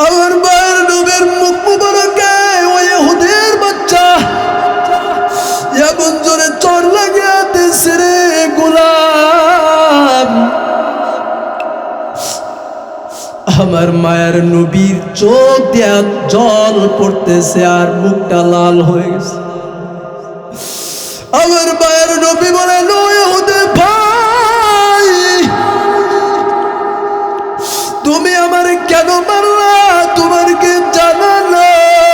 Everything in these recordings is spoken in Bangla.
আমার মায়ের নবীর মুখ মুবারকে ওই ইহুদির বাচ্চা এমন জোরে চর লাগিয়া দিছে রে গোলাম। আমার মায়ের নবীর চোখ দিয়া জল পড়তেছে আর মুখটা লাল হয়ে গেছে। আমার মায়ের নবী বলে, ইহুদি ভাই, তুমি আমার কেন মারলা? তোমার কি জানা নাই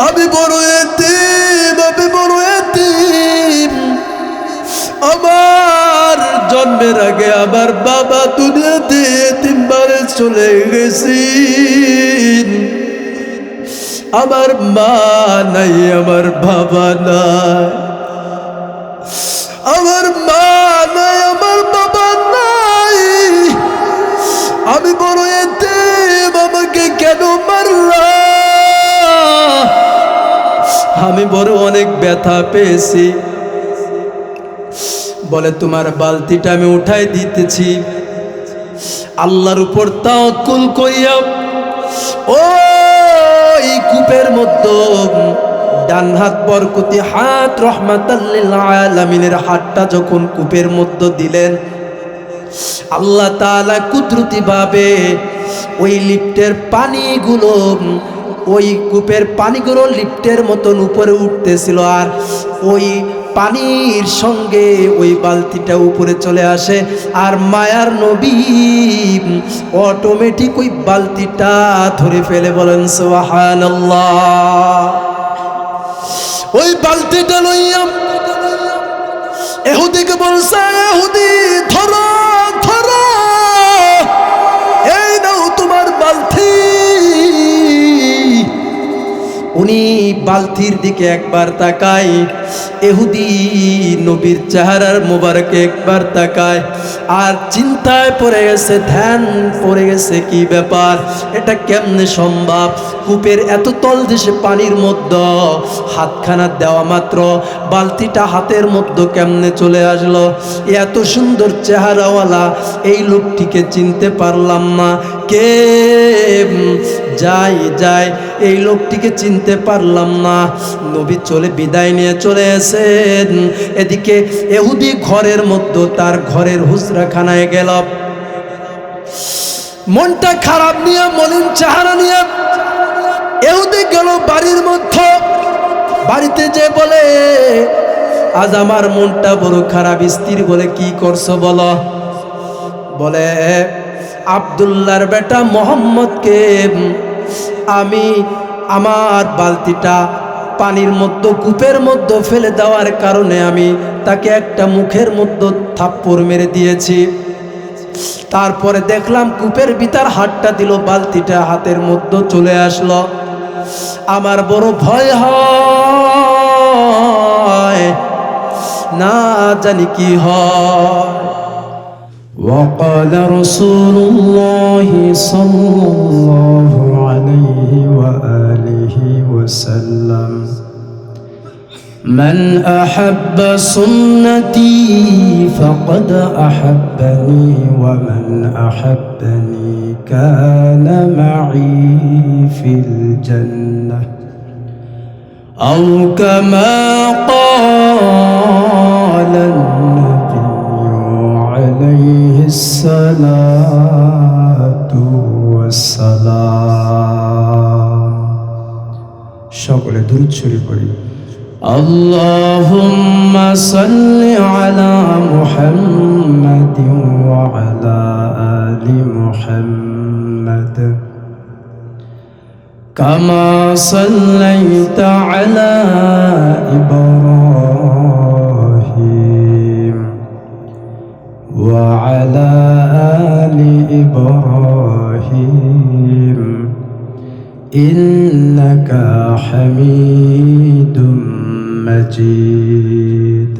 আমি বড় এতিম, আমি বড় এতিম। আমার জন্মের আগে আমার বাবা দুনিয়াতে এতিমবারে চলে গেছি। আমার মা নাই, আমার বাবা নাই, আমার মা নাই, আমার বাবা নাই। আমি বড় এতিম, আমাকে কেন মারলা? আমি বড় অনেক ব্যথা পেয়েছি। বলে, তোমার বালতিটা আমি উঠাই দিতেছি। আল্লাহর উপর তাওয়াক্কুল করিয়া ওই কূপের মধ্যে ডান হাত বরকতি হাত রহমাতাল লিল আলামিনের হাতটা যখন কূপের মধ্যে দিলেন, আল্লাহ তাআলা কুদরতি ভাবে ওই লিফটের পানিগুলো, ওই কূপের পানিগুলো লিফটের মতন উপরে উঠতেছিল, আর ওই পানির সঙ্গে ওই বালতিটা উপরে চলে আসে। আর মায়ার নবী অটোমেটিক ওই বালতিটা ধরে ফেলে। বলেন সুবহানাল্লাহ। ওই বালতিটা লইয়া ইহুদিকে বলছে, ইহুদি ধরো ধরো, এই নাও তোমার বালতি। উনি বালতির দিকে একবার তাকায়, ইহুদি নবীর চেহারার মোবারকে একবার তাকায়, আর চিন্তায় পড়ে গেছে, ধ্যান পড়ে গেছে, কি ব্যাপার, এটা কেমনে সম্ভব? কূপের এত তল দেশে পানির মধ্যে হাতখানা দেওয়া মাত্র বালতিটা হাতের মধ্যে কেমনে চলে আসলো? এত সুন্দর চেহারাওয়ালা এই লোকটিকে চিনতে পারলাম না। কে যাই যায়, এই লোকটিকে চিনতে পারলাম না। নবী চলে বিদায় নিয়ে চলে এসেন। এদিকে ইহুদি ঘরের মধ্যে তার ঘরের হুজরাখানায় গেল, মনটা খারাপ নিয়ে, মলিন চেহারা নিয়ে ইহুদি গেল বাড়ির মধ্যে। বাড়িতে যে বলে, আজ আমার মনটা বড় খারাপ। স্ত্রী বলে, কি করছো বলো? বলে, আব্দুল্লাহর বেটা মোহাম্মদকে আমি আমার বালতিটা পানির মধ্যে কূপের মধ্যে ফেলে দেওয়ার কারণে আমি তাকে একটা মুখের মধ্যে থাপ্পড় মেরে দিয়েছি। তারপরে দেখলাম কূপের ভিতর হাতটা দিল, বালতিটা হাতের মধ্যে চলে আসলো। আমার বড় ভয় হয়, না জানি কি হয়। وقال رسول الله صلى الله عليه وآله وسلم من أحب سنتي فقد أحبني ومن أحبني كان معي في الجنة أو كما قال النبي عليه الصلاة والسلام. সকলে দুরূদ শরীফ পড়ি। اللهم صل على محمد وعلى آل محمد كما صليت على إبراهيم وعلى آل إبراهيم إنك حميد مجيد.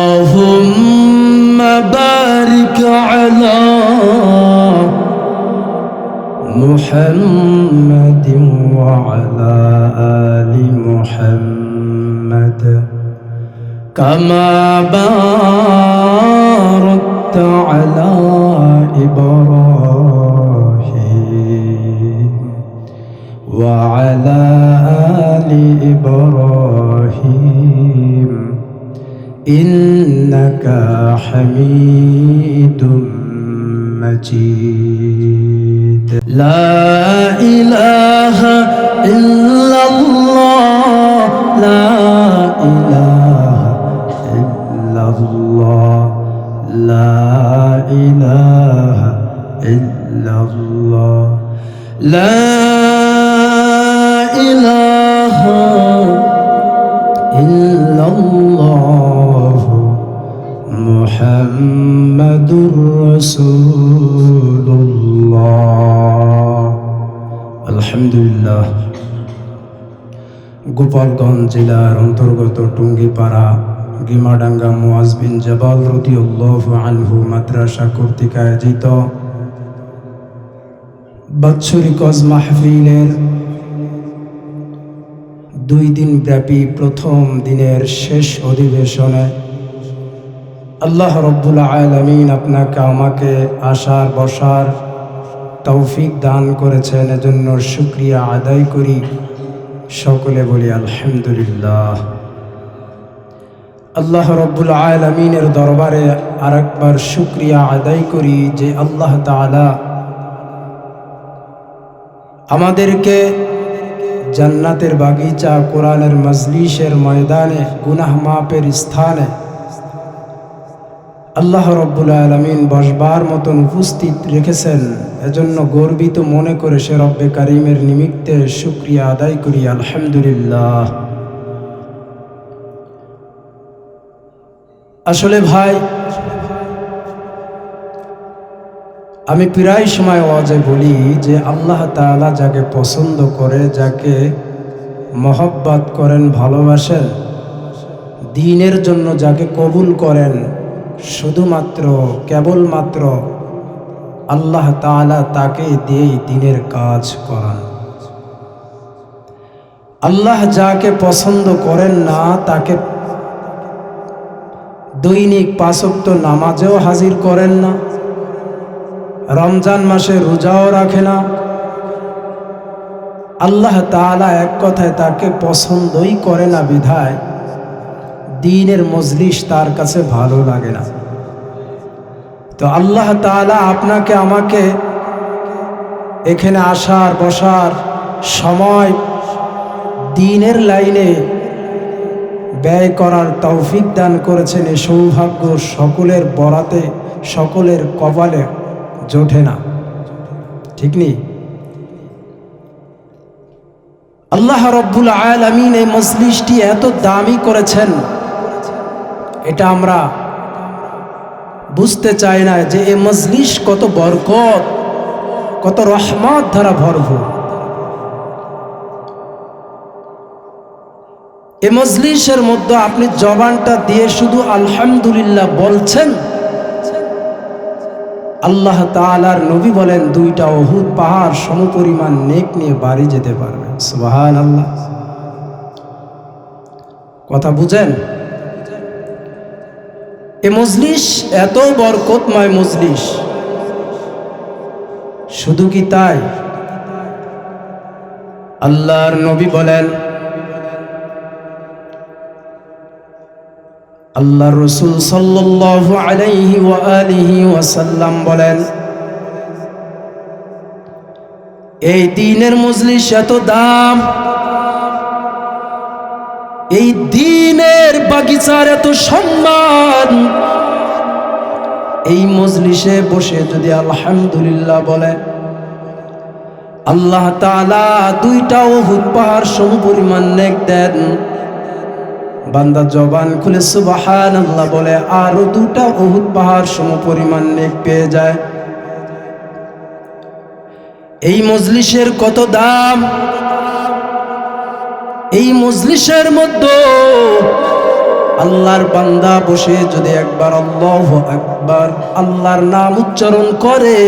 اللهم بارك على محمد وعلى آل محمد كما باركت باركت على إبراهيم وعلى آل إبراهيم إنك حميد مجيد لا إله إلا الله لا إله إلا الله لا إله إلا الله لا إله إلا الله محمد رسول الله الحمد لله গোপালগঞ্জ জেলার অন্তর্গত টুঙ্গিপাড়া গিমাডাঙ্গা মুআজ বিন জাবাল রাদিয়াল্লাহু আনহু মাদ্রাসা কর্তৃক আয়োজিত বাৎসরিক ওয়াজ মাহফিলের 2 দিন ব্যাপী প্রথম দিনের শেষ অধিবেশনে আল্লাহ রব্বুল আলামিন আপনাকে আমাকে আসার বসার তৌফিক দান করেছেন, এজন্য শুকরিয়া আদায় করি। সকলে বলি আলহামদুলিল্লাহ। আল্লাহ রব্বুল আলামিনের দরবারে আরেকবার শুকরিয়া আদায় করি যে আল্লাহ তাআলা আমাদেরকে জান্নাতের বাগিচা, কোরআনের মজলিসের ময়দানে, গুনাহ মাপের স্থানে আল্লাহ রব্বুল আলামিন বসবার মতন উপস্থিত রেখেছেন। এজন্য গর্বিত মনে করে সে রব্বে কারিমের নিমিত্তে শুকরিয়া আদায় করি আলহামদুলিল্লাহ। আসলে ভাই, আমি প্রায় সময় ওয়াজে বলি যে আল্লাহ তাআলা যাকে পছন্দ করে, যাকে মহব্বত করেন, ভালোবাসেন, দ্বীনের জন্য যাকে কবুল করেন, শুধুমাত্র কেবলমাত্র আল্লাহ তাআলা তাকে দিয়েই দ্বীনের কাজ করান। আল্লাহ যাকে পছন্দ করেন না তাকে দৈনিক 5 ওয়াক্ত নামাজেও হাজির করেন না, রমজান মাসে রোজাও রাখে না। আল্লাহ তাআলা এক কথায় তাকে পছন্দই করে না বিধায় দ্বীনের মজলিস তার কাছে ভালো লাগে না। তো আল্লাহ তাআলা আপনাকে আমাকে এখানে আসার বসার সময় দ্বীনের লাইনে ব্যয় করার তৌফিক দান করেছেন। এই সৌভাগ্য সকলের বরাতে, সকলের কপালে জোটে না, ঠিক নেই? আল্লাহ রব্বুল আলামিন এই মজলিসটি এত দামি করেছেন, এটা আমরা বুঝতে চাই না যে এই মজলিস কত বরকত, কত রহমত দ্বারা ভরপুর। এই মজলিসের মধ্যে আপনি জবানটা দিয়ে শুধু আলহামদুলিল্লাহ বলছেন, আল্লাহ তাআলার নবী বলেন 2টা উহুদ পাহাড় সমপরিমাণ নেক নিয়ে বাড়ি যেতে পারবে। সুবহানাল্লাহ। কথা বুঝেন? এই মজলিস এত বরকতময় মজলিস। শুধু কি তাই? আল্লাহর নবী বলেন, আল্লাহর রাসূল সাল্লাল্লাহু আলাইহি ওয়া আলিহি ওয়াসাল্লাম বলেন, এই দ্বীনের মজলিস এত দাম, এই দ্বীনের বাগিচার এত সম্মান, এই মজলিসে বসে যদি আলহামদুলিল্লাহ বলে, আল্লাহ তাআলা 2টা উহুদ পাহাড় সমপরিমাণ নেক দেন। বান্দা জবান খুলে সুবহানাল্লাহ বলে, আরো 2টা উহুদ পাহাড় সমপরিমাণ নেক পেয়ে যায়। এই মজলিসের কত দাম! এই মজলিসের মধ্যে আল্লাহর বান্দা বসে যদি একবার আল্লাহু আকবার আল্লাহর নাম উচ্চারণ করে,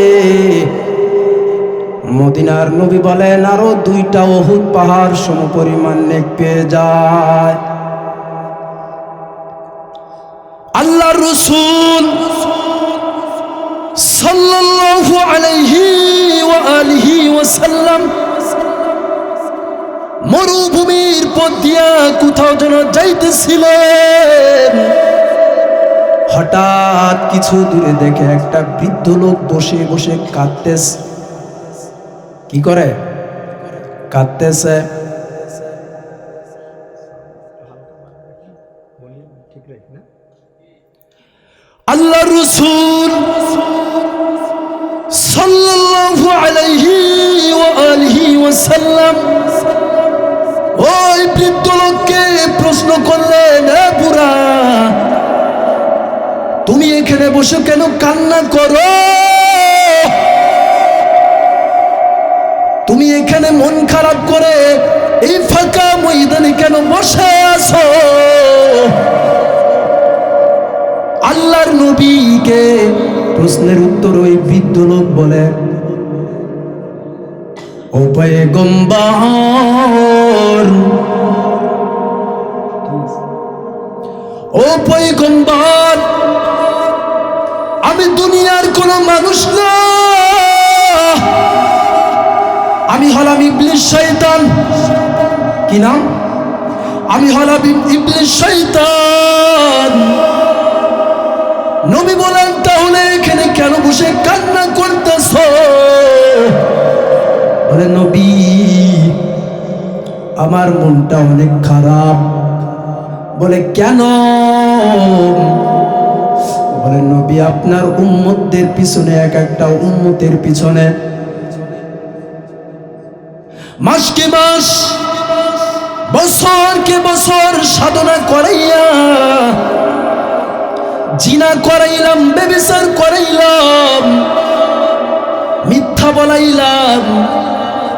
মদিনার নবী বলেন আরো 2টা উহুদ পাহাড় সমপরিমাণ নেক পেয়ে যায়। আল্লাহর রাসূল ওয়াসাল্লাম মরুভূমির পথ দিয়া কোথাও যেন যাইতেছিলেন। হঠাৎ কিছু দূরে দেখে একটা বৃদ্ধ লোক বসে বসে কাঁদতেছে। কি করে? কাঁদতেছে। আল্লাহ রাসূল সাল্লাল্লাহু আলাইহি ওয়া আলিহি ওয়াসাল্লাম ওই বৃদ্ধ লোককে প্রশ্ন করলেন, এ বুড়া, তুমি এখানে বসে কেন কান্না করো? তুমি এখানে মন খারাপ করে এই ফাঁকা ময়দানে কেন বসে আছো? আল্লাহর নবীকে প্রশ্নের উত্তর ওই বৃদ্ধ লোক বলে, ও পয়গম্বর, ও পয়গম্বর, আমি দুনিয়ার কোন মানুষ না, আমি হলাম ইবলিস শয়তান। কি নাম? আমি হলাম ইবলিস শয়তান। নবী বলেন, তাহলে এখানে কেন বসে কান্না করতেছো? বলে, নবী, আমার মনটা অনেক খারাপ। বলে, কেন? বলে, নবী, আপনার উম্মতদের পিছনে, এক একটা উম্মতের পিছনে মাসকে মাস, বছরকে বছর সাধনা করাইয়া জিনা করাইলাম, ব্যভিচার করাইলাম, মিথ্যা বলাইলাম,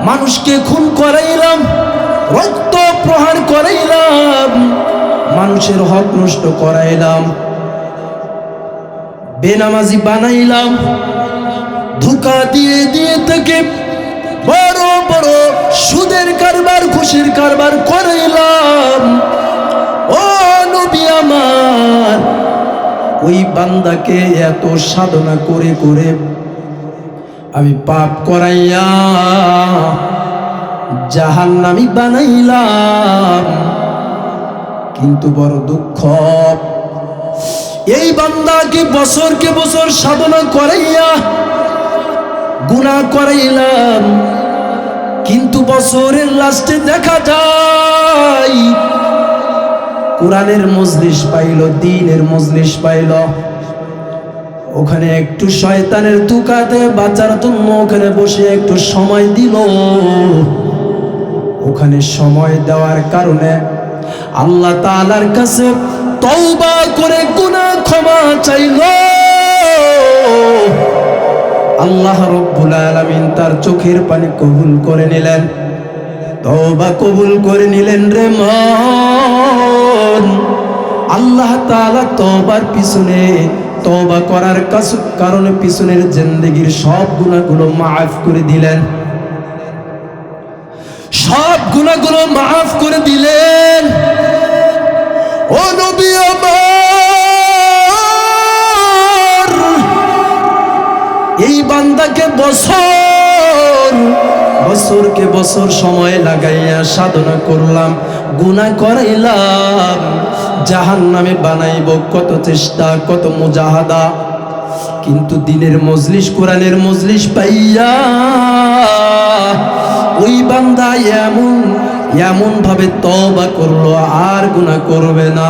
মানুষকে খুন করাইলাম, রক্ত প্রহার করাইলাম, মানুষের হক নষ্ট করাইলাম, বেনামাজি বানাইলাম, ধোঁকা দিয়ে দিয়ে থেকে বড় বড় সুদের কারবার, ঘুষের কারবার করাইলাম। ও নবী আমার, ওই বান্দাকে এত সাধনা করে করে আমি পাপ করাইয়া জাহান্নামী বানাইলাম। কিন্তু বড় দুঃখ, এই বান্দাকে বছরকে বছর সাধনা করাইয়া গুনাহ করাইলাম, কিন্তু বছরের লাস্টে দেখা যায় কোরআনের মজলিস পাইল, দ্বীনের মজলিস পাইল, ওখানে একটু শয়তানের ধোঁকাতে বাঁচার জন্য ওখানে বসে একটু সময় দিল। ওখানে সময় দেওয়ার কারণে আল্লাহ তাআলার কাছে তওবা করে গুনাহ ক্ষমা চাইল। আল্লাহ রব্বুল আলামিন তার চোখের পানি কবুল করে নিলেন, তওবা কবুল করে নিলেন রে মন। আল্লাহ তাআলা তওবার পিছনে, তওবা করার কারণে পিছনের জিন্দেগির সব গুনাহগুলো মাফ করে দিলেন, সব গুনাহগুলো মাফ করে দিলেন। ও নবী আমার, এই বান্দাকে বছরকে বছর সময় লাগাইয়া সাধনা করলাম, গুনাহ করাইলাম, জাহান্নামে বানাইব, কত চেষ্টা, কত মুজাহাদা, কিন্তু দিনের মজলিস, কোরআনের মজলিস পাইয়া ওই বান্দা এমন ভাবে তওবা করলো, আর গুনাহ করবে না।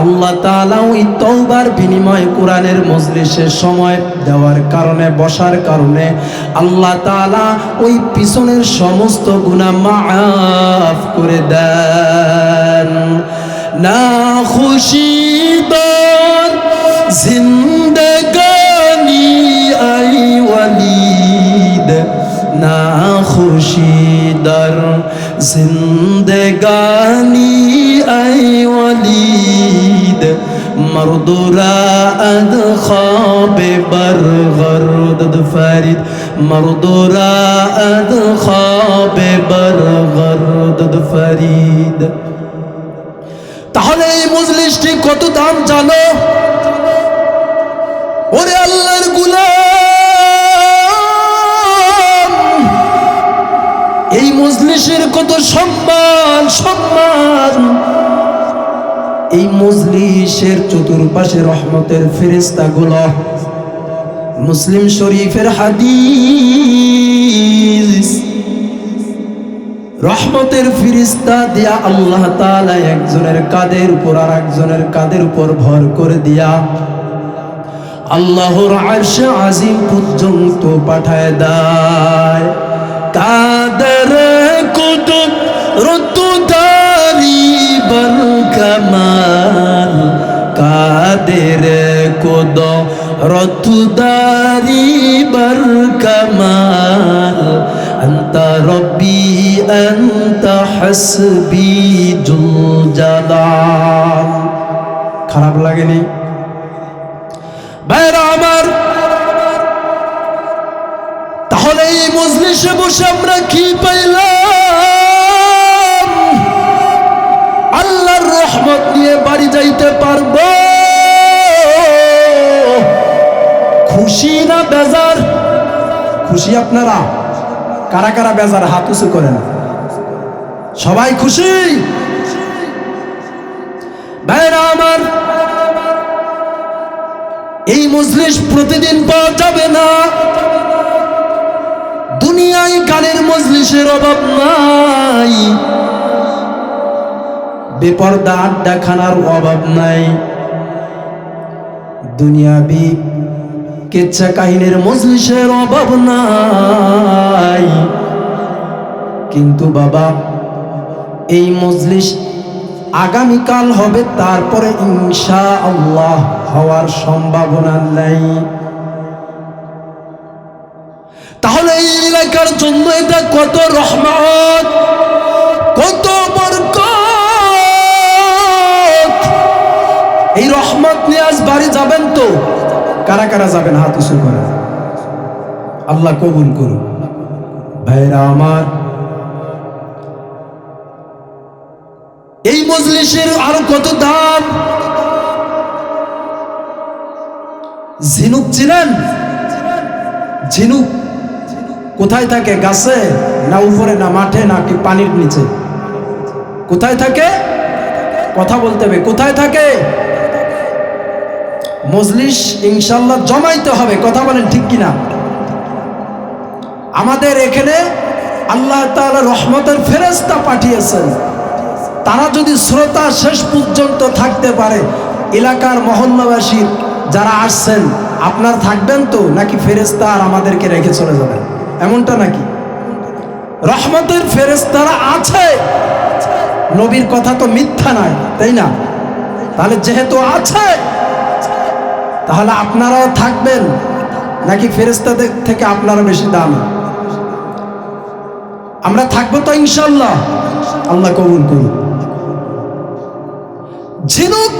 আল্লাহ তাআলা ওই তওবার বিনিময়ে কোরআনের মজলিসে সময় দেওয়ার কারণে, বসার কারণে আল্লাহ তাআলা ওই পিছনের সমস্ত গুনাহ মাফ করে দেন। না খুশিদার জিন্দেগানি আই ওয়ালিদ, না খুশিদার জিন্দেগানি আই ওয়ালিদ, মরদুরা আদ খাবে বরগরদ ফারিদ, মরদুরা আদ খাবে বরগরদ ফারিদ। তাহলে এই মজলিসটি কত দাম জানো? ওরে আল্লাহর গোলাম, মজলিসের কত সম্মান সম্মান। এই মজলিসের চতুর্পাশে রহমতের ফেরেশতাগুলো, মুসলিম শরীফের হাদিস, রহমতের ফেরেশতা দিয়া আল্লাহ তাআলা একজনের কাঁধের উপর আর একজনের কাঁধের উপর ভর করে দিয়া আল্লাহর আরশে আজিম পর্যন্ত পাঠায় দেয়। কাদের কুতুব রতুদারি বল কামাল, কাদের কুদ রতুদারি বল কামাল, আনতা রব্বি আনতা হাসবি জুল জালাল। খারাপ লাগেনি ভাইরা আমার? তাহলে এই মজলিসে বসে আমরা কি পাইলাম? আল্লাহর রহমত নিয়ে বাড়ি যাইতে পারবো। খুশি না বেজার? খুশি আপনারা? কারা কারা বেজার হাত উঁচু করেন। সবাই খুশি? ভাইরা আমার, এই মজলিস প্রতিদিন পাওয়া যাবে না। দুনিয়ায় গানের মজলিসের অভাব নাই, বেপরদা আড্ডাখানার অভাব নাই, দুনিয়াবি কিচ্ছা কাহিনীর মজলিসের অভাব নাই। কিন্তু বাবা, এই মজলিস আগামীকাল হবে, তারপরে ইনশাআল্লাহ হওয়ার সম্ভাবনা নাই। তাহলে এই এলাকার জন্য এটা কত রহমত, কত বরকত। এই রহমত নিয়ে আজ বাড়ি যাবেন তো? কারা কারা যাবেন হাত উঁচু করে? আল্লাহ কবুল করুন। ভাইরা আমার, এই মজলিসের আরো কত দাম। ঝিনুক চিনেন? ঝিনুক কোথায় থাকে? গাছে না উপরে, না মাঠে, না কি পানির নিচে? কোথায় থাকে? কথা বলতে হবে। কোথায় থাকে? মজলিস ইনশাআল্লাহ জমাইতে হবে। কথা বলেন ঠিক কিনা? আমাদের এখানে আল্লাহ তাআলা রহমতের ফেরেশতা পাঠিয়েছেন। তারা যদি শ্রোতা শেষ পর্যন্ত থাকতে পারে, এলাকার মহল্লাবাসী যারা আসছেন, আপনার থাকবেন তো? নাকি ফেরেশতা আর আমাদেরকে রেখে চলে যাবেন? এমনটা নাকি? রহমতের ফেরেশতারা আছে, নবীর কথা তো মিথ্যা নয়, তাই না? তাহলে যেহেতু আছে, তাহলে আপনারাও থাকবেন নাকি ফেরেশতাদের থেকে আপনারা বেশি দামি? আমরা থাকবো তো ইনশাআল্লাহ। আল্লাহ কবুল করুন। ঝিনুক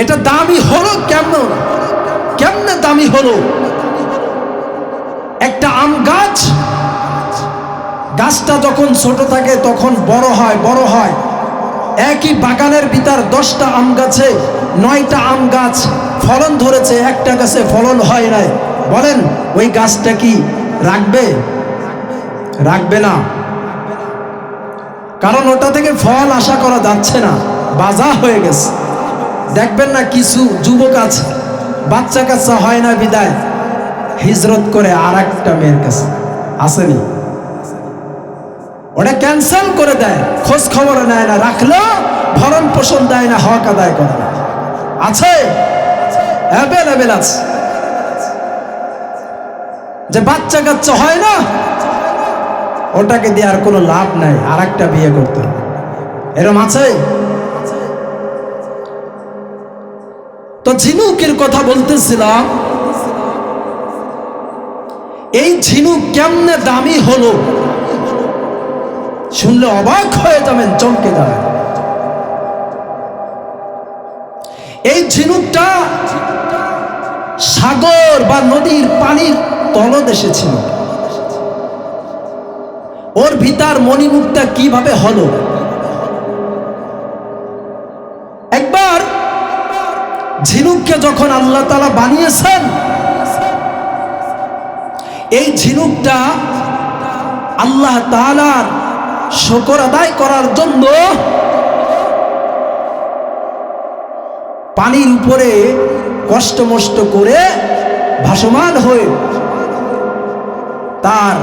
এটা দামি হলো কেমন? কেমনে দামি হলো? একটা আম গাছ, গাছটা যখন ছোট থাকে তখন বড় হয়, বড় হয়। একই বাগানের ভিতর 10টা আম গাছে 9টা আম গাছ ফলন ধরেছে, একটা গাছে ফলন হয় নাই। বলেন ওই গাছটা কি রাখবে? রাখবে না। কারণ ওটা থেকে ফল আশা করা যাচ্ছে না, বাজা হয়ে গেছে। দেখবেন না কিছু যুবক আছে, বাচ্চা কাচ্চা হয় না বিদায় হিজরত করে আর একটা মেয়ের কাছে। আসেনি? ওটা ক্যান্সেল করে দেয়, খোঁজ খবর নেয় না, রাখলো ভরণ পোষণ দেয় না, হক আদায় করে না। আছে, অ্যাভেলেবেল আছে। যে বাচ্চা কাচ্চা হয় না, ওটাকে দিয়ে আর কোনো লাভ নাই, আর একটা বিয়ে করতে হবে। এরম আছে? তো ঝিনুকের কথা বলতেছিলাম। এই ঝিনুক কেমনে দামি হলো শুনলে অবাক হয়ে যাবেন, চমকে যাবেন। এই ঝিনুকটা সাগর বা নদীর পানির তলদেশে ছিল। ওর ভিতর মণিমুক্তা কিভাবে হলো? একবার ঝিনুককে যখন আল্লাহ তাআলা বানিয়েছেন, এই ঝিনুকটা আল্লাহ তাআলার শুকর আদায় করার জন্য পানির উপরে কষ্ট মষ্ট করে ভাসমান হয়ে তার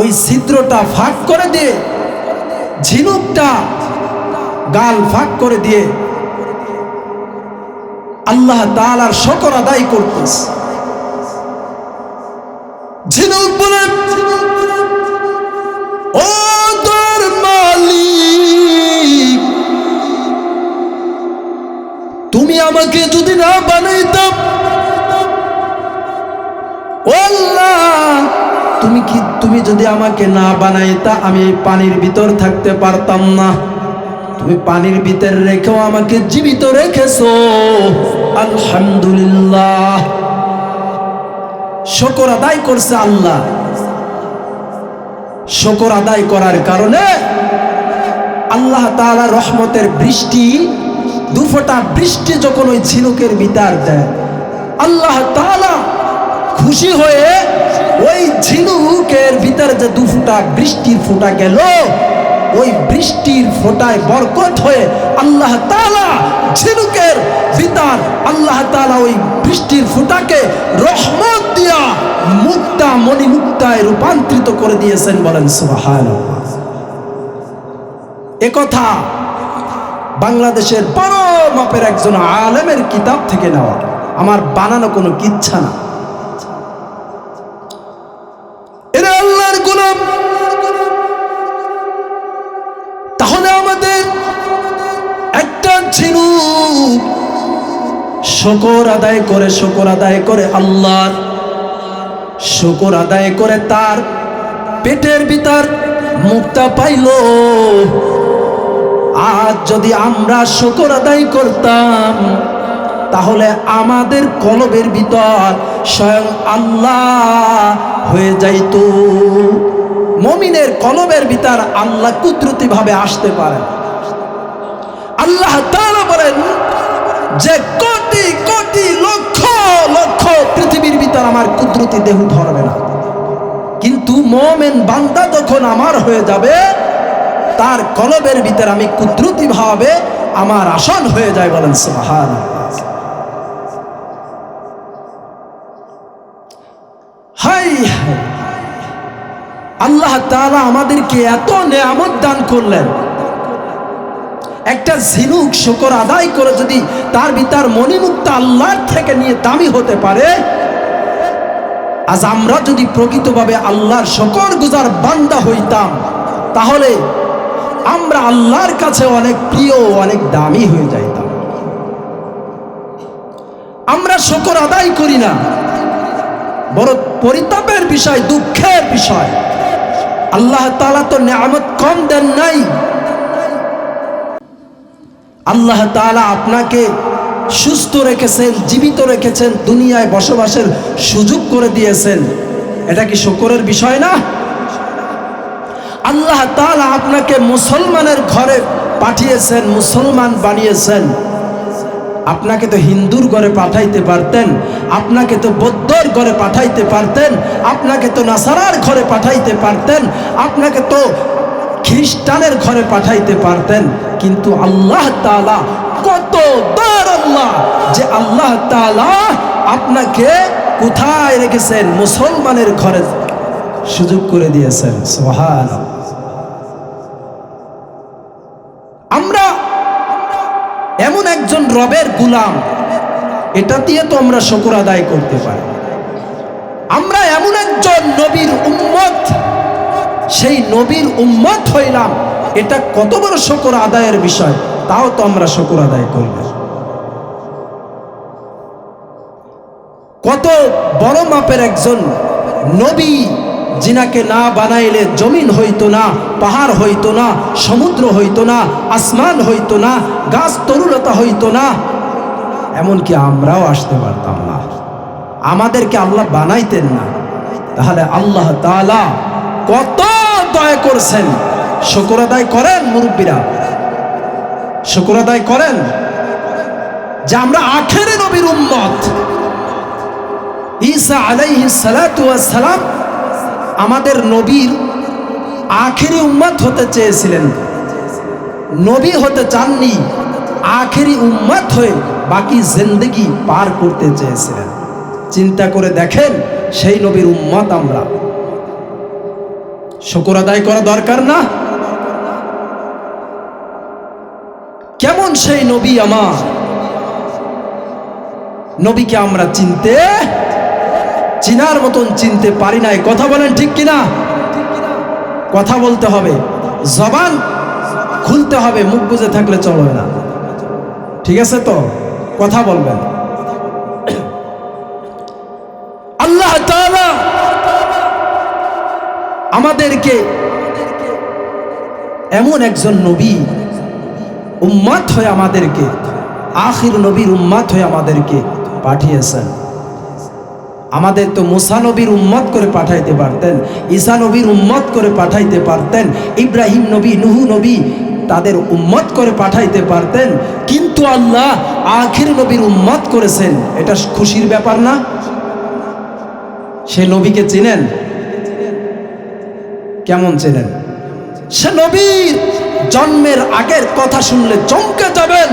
ওই ছিদ্রটা ফাঁক করে দিয়ে, ঝিনুকটা গাল ফাঁক করে দিয়ে আল্লাহ তাআলার শুকর আদায় করতেছে। ঝিনুক বলে, ও তোর মালিক, তুমি আমাকে যদি না বানাইতাম, ও আল্লাহ তুমি যদি আমাকে না বানাইতা আমি এই পানির ভিতর থাকতে পারতাম না। তুমি পানির ভিতর রেখেও আমাকে জীবিত রেখেছো, আলহামদুলিল্লাহ। শুকর আদায় করছে আল্লাহ। শুকর আদায় করার কারণে আল্লাহ তাআলা রহমতের বৃষ্টি, দুফোঁটা বৃষ্টি যখন ওই ঝিনুকের ভিতর দেয়, আল্লাহ তাআলা খুশি হয়ে ওই ঝিনুকের ভিতরে যে দুফোঁটা বৃষ্টির ফোঁটা গেল, ওই বৃষ্টির ফোঁটায় বরকত হয়ে আল্লাহ তাআলা ঝিনুকের ভিতর আল্লাহ তাআলা ওই বৃষ্টির ফোঁটাকে রহমত দিয়া মুক্তা মণিমুক্তায় রূপান্তরিত করে দিয়েছেন। বলেন সুবহানাল্লাহ। একথা বাংলাদেশের বড় মাপের একজন আলেমের কিতাব থেকে নেওয়া, আমার বানানো কোনো কিচ্ছা না। এরা আল্লাহর গোলাম। তাহলে আমাদের একটা ঝিনুক শুকর আদায় করে আল্লাহর শুকর আদায় করে তার পেটের ভিতর মুক্তা পাইল। আজ যদি আমরা শুকর আদায় করতাম তাহলে আমাদের কলবের ভিতর স্বয়ং আল্লাহ হয়ে যাইত। মুমিনের কলবের ভিতর আল্লাহ কুদরতি ভাবে আসতে পারে। আল্লাহ তাআলা বলেন যে কোটি কোটি লক্ষ লক্ষ পৃথিবীর ভিতর আমার কুদরতি দেহ ধরবে না, কিন্তু মুমিন বান্দা যখন আমার হয়ে যাবে তার কলবের ভিতর আমি কুদরতি ভাবে আমার আসন হয়ে যায়। বলেন সুবহানাল্লাহ। হাই হাই, আল্লাহ তাআলা আমাদেরকে এত নেয়ামত দান করলেন। একটা ঝিনুক শুকর আদায় করে যদি তার ভিতর মণিমুক্তা আল্লাহর থেকে নিয়ে দামি হতে পারে, আজ আমরা যদি প্রকৃতভাবে আল্লাহর শুকরগুজার বান্দা হইতাম তাহলে আমরা আল্লাহর কাছে অনেক প্রিয়, অনেক দামি হয়ে যাইতাম। আমরা শুকর আদায় করি না, বড় পরিতাপের বিষয়, দুঃখের বিষয়। আল্লাহ তাআলা তো নেয়ামত কম দেন নাই। আল্লাহ তাআলা আপনাকে সুস্থ রেখেছেন, জীবিত রেখেছেন, দুনিয়ায় বসবাসের সুযোগ করে দিয়েছেন। এটা কি শুকরের বিষয় না? আল্লাহ তাআলা আপনাকে মুসলমানের ঘরে পাঠিয়েছেন, মুসলমান বানিয়েছেন। আপনাকে তো হিন্দুর ঘরে পাঠাইতে পারতেন, আপনাকে তো বৌদ্ধর ঘরে পাঠাইতে পারতেন, আপনাকে তো নাসারার ঘরে পাঠাইতে পারতেন, আপনাকে তো খ্রিস্টানের ঘরে পাঠাইতে পারতেন। কিন্তু আল্লাহ তাআলা কত দয়ার আল্লাহ যে আল্লাহ তাআলা আপনাকে কোথায় রেখেছেন? মুসলমানের ঘরে সুযোগ করে দিয়েছেন। সুবহানাল্লাহ। আমরা এমন একজন রবের গোলাম, এটা দিয়ে তো আমরা শুকর আদায় করতে পারি। আমরা এমন একজন নবীর উম্মত, সেই নবীর উম্মত হইলাম, এটা কত বড় শুকর আদায়ের বিষয়, তাও তো আমরা শুকর আদায় করব। কত বড় মাপের একজন নবী, যিনাকে না বানাইলে জমিন হইতো না, পাহাড় হইতো না, সমুদ্র হইতো না, আসমান হইতো না, গাছ তরুলতা হইতো না, এমনকি আমরাও আসতে পারতাম না, আমাদেরকে আল্লাহ বানাইতেন না। তাহলে আল্লাহ তাআলা কত দয়া করছেন। শুকর আদায় করেন মুরব্বীরা, শুকর আদায় করেন যে আমরা আখেরি নবীর উম্মত। ঈসা আলাইহিস সালাতু ওয়াস সালাম আমাদের নবীর আখেরি উম্মত হতে চেয়েছিলেন, নবী হতে চাননি, আখেরি উম্মত হয়ে বাকি জিন্দেগি পার করতে চেয়েছিলেন। চিন্তা করে দেখেন, সেই নবীর উম্মত আমরা। শুকর আদায় করা দরকার না? কেমন সেই নবী আমার, নবীকে আমরা চিনার মতন চিনতে পারি নাই। কথা বলেন ঠিক কিনা? কথা বলতে হবে, জবান খুলতে হবে, মুখ বুজে থাকলে চলবে না। ঠিক আছে তো? কথা বলবেন। আল্লাহ তাআলা আমাদেরকে এমন একজন নবী উম্মত হয়ে আমাদেরকে, আখির নবীর উম্মত হয়ে আমাদেরকে পাঠিয়েছেন। আমাদের তো মুসা নবীর উম্মত করে পাঠাইতে পারতেন, ঈসা নবীর উম্মত করে পাঠাইতে পারতেন, ইব্রাহিম নবী, নূহ নবী তাদের উম্মত করে পাঠাইতে পারতেন, কিন্তু আল্লাহ আখির নবীর উম্মত করেছেন। এটা খুশির ব্যাপার না? সে নবীকে চেনেন? কেমন চেনেন? সে নবীর জন্মের আগের কথা শুনলে চমকে যাবেন।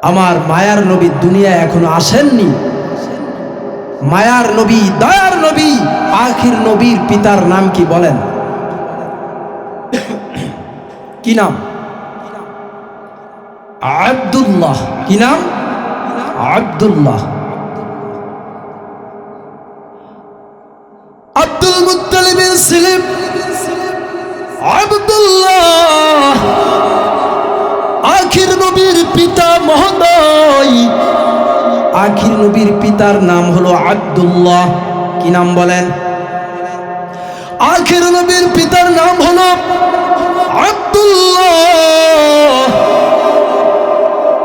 আমার মায়ার নবী দুনিয়ায় এখনো আসেননি। মায়ার নবী, দয়ার নবী, আখির নবীর পিতার নাম কি বলেন? কি নাম? আব্দুল্লাহ। কি নাম? আব্দুল্লাহ। আব্দুল মুত্তালিবের ছেলে আব্দুল্লাহ, আখির নবীর পিতা মহোদয়। আখির নবীর পিতার নাম হলো আব্দুল্লাহ। কি নাম বলেন? আখির নবীর পিতার নাম হলো আব্দুল্লাহ।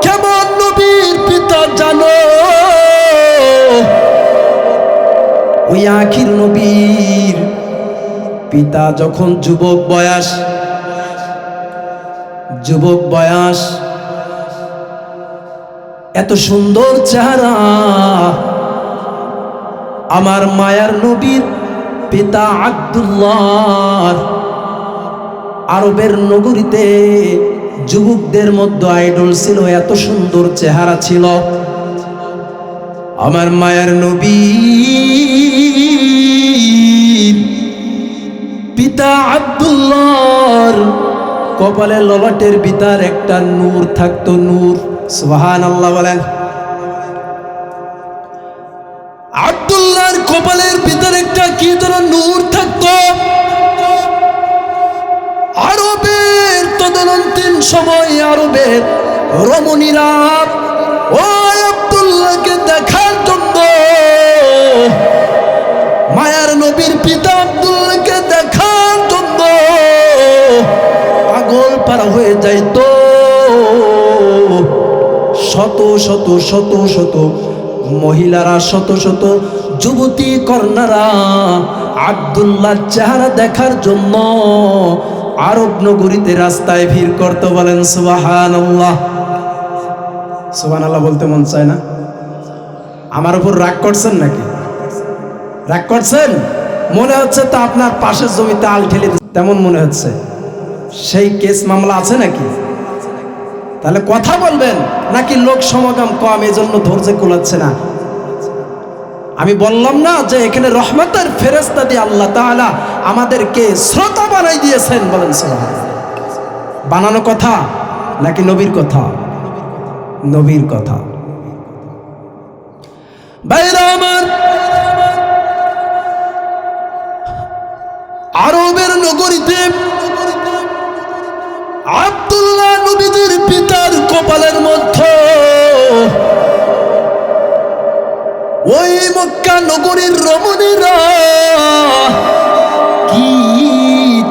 কেমন নবীর পিতা জানো? ওই আখির নবীর পিতা যখন যুবক বয়স, এত সুন্দর চেহারা। আমার মায়ার নবীর পিতা আব্দুল্লাহ আরবের নগরীতে যুবকদের মধ্যে আইডল ছিল, এত সুন্দর চেহারা ছিল। আমার মায়ার নবীর পিতা আব্দুল্লাহর কপালে ললাটের ভিতর একটা নূর থাকতো, নূর। সুবহানাল্লাহ বলেন। আব্দুল্লাহর কপালের ভিতর একটা কি যেন নূর থাকতো। আরবের তদানীন্তন সময় আরবের রমণীরা ওই আব্দুল্লাহকে দেখার জন্য, মায়ার নবীর পিতা আব্দুল্লাহকে দেখার জন্য পাগল পারা হয়ে যাইতো। শত শত শত শত মহিলারা, শত শত যুবতী কন্যারা আব্দুল্লাহর চেহারা দেখার জন্য আরব নগরীতে রাস্তায় ভিড় করতে। বলেন সুবহানাল্লাহ। সুবহানাল্লাহ বলতে মন চায় না? আমার উপর রাগ করছেন নাকি? রাগ করছেন? মনে হচ্ছে তো আপনার পাশের জমিতে আল ঠেলে তেমন মনে হচ্ছে। সেই কেস মামলা আছে নাকি? তাহলে কথা বলবেন, নাকি লোক সমাগম কম এজন্য ধৈর্য কুলাচ্ছে না? আমি বললাম না যে এখানে রহমতের ফেরেশতা দিয়ে আল্লাহ তাআলা আমাদেরকে শ্রোতা বানাই দিয়েছেন? বলেন সুবহানাল্লাহ। বানানো কথা নাকি নবীর কথা? নবীর কথা। ভাইরা আমার, আরবের নগরীতে আব্দুল্লাহ নবীদের পিতার কপালের মধ্যে ওই মক্কা নগরীর রমণীরা কি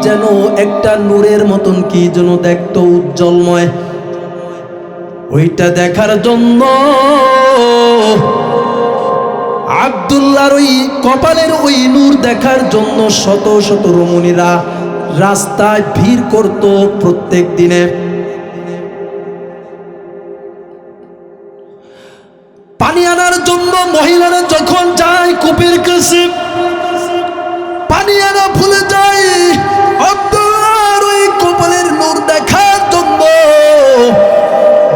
যেন একটা নূরের মতন কি যেন দেখতো, উজ্জ্বলময়। ওইটা দেখার জন্য আব্দুল্লাহর ওই কপালের ওই নূর দেখার জন্য শত শত রমণীরা রাস্তায় ভিড় করত প্রত্যেক দিনে। পানি আনার জন্য মহিলারা যখন যায় কূপের কাছে, পানি আনা ভুলে যায় আব্দুল্লাহর ওই কপালের নূর দেখার জন্য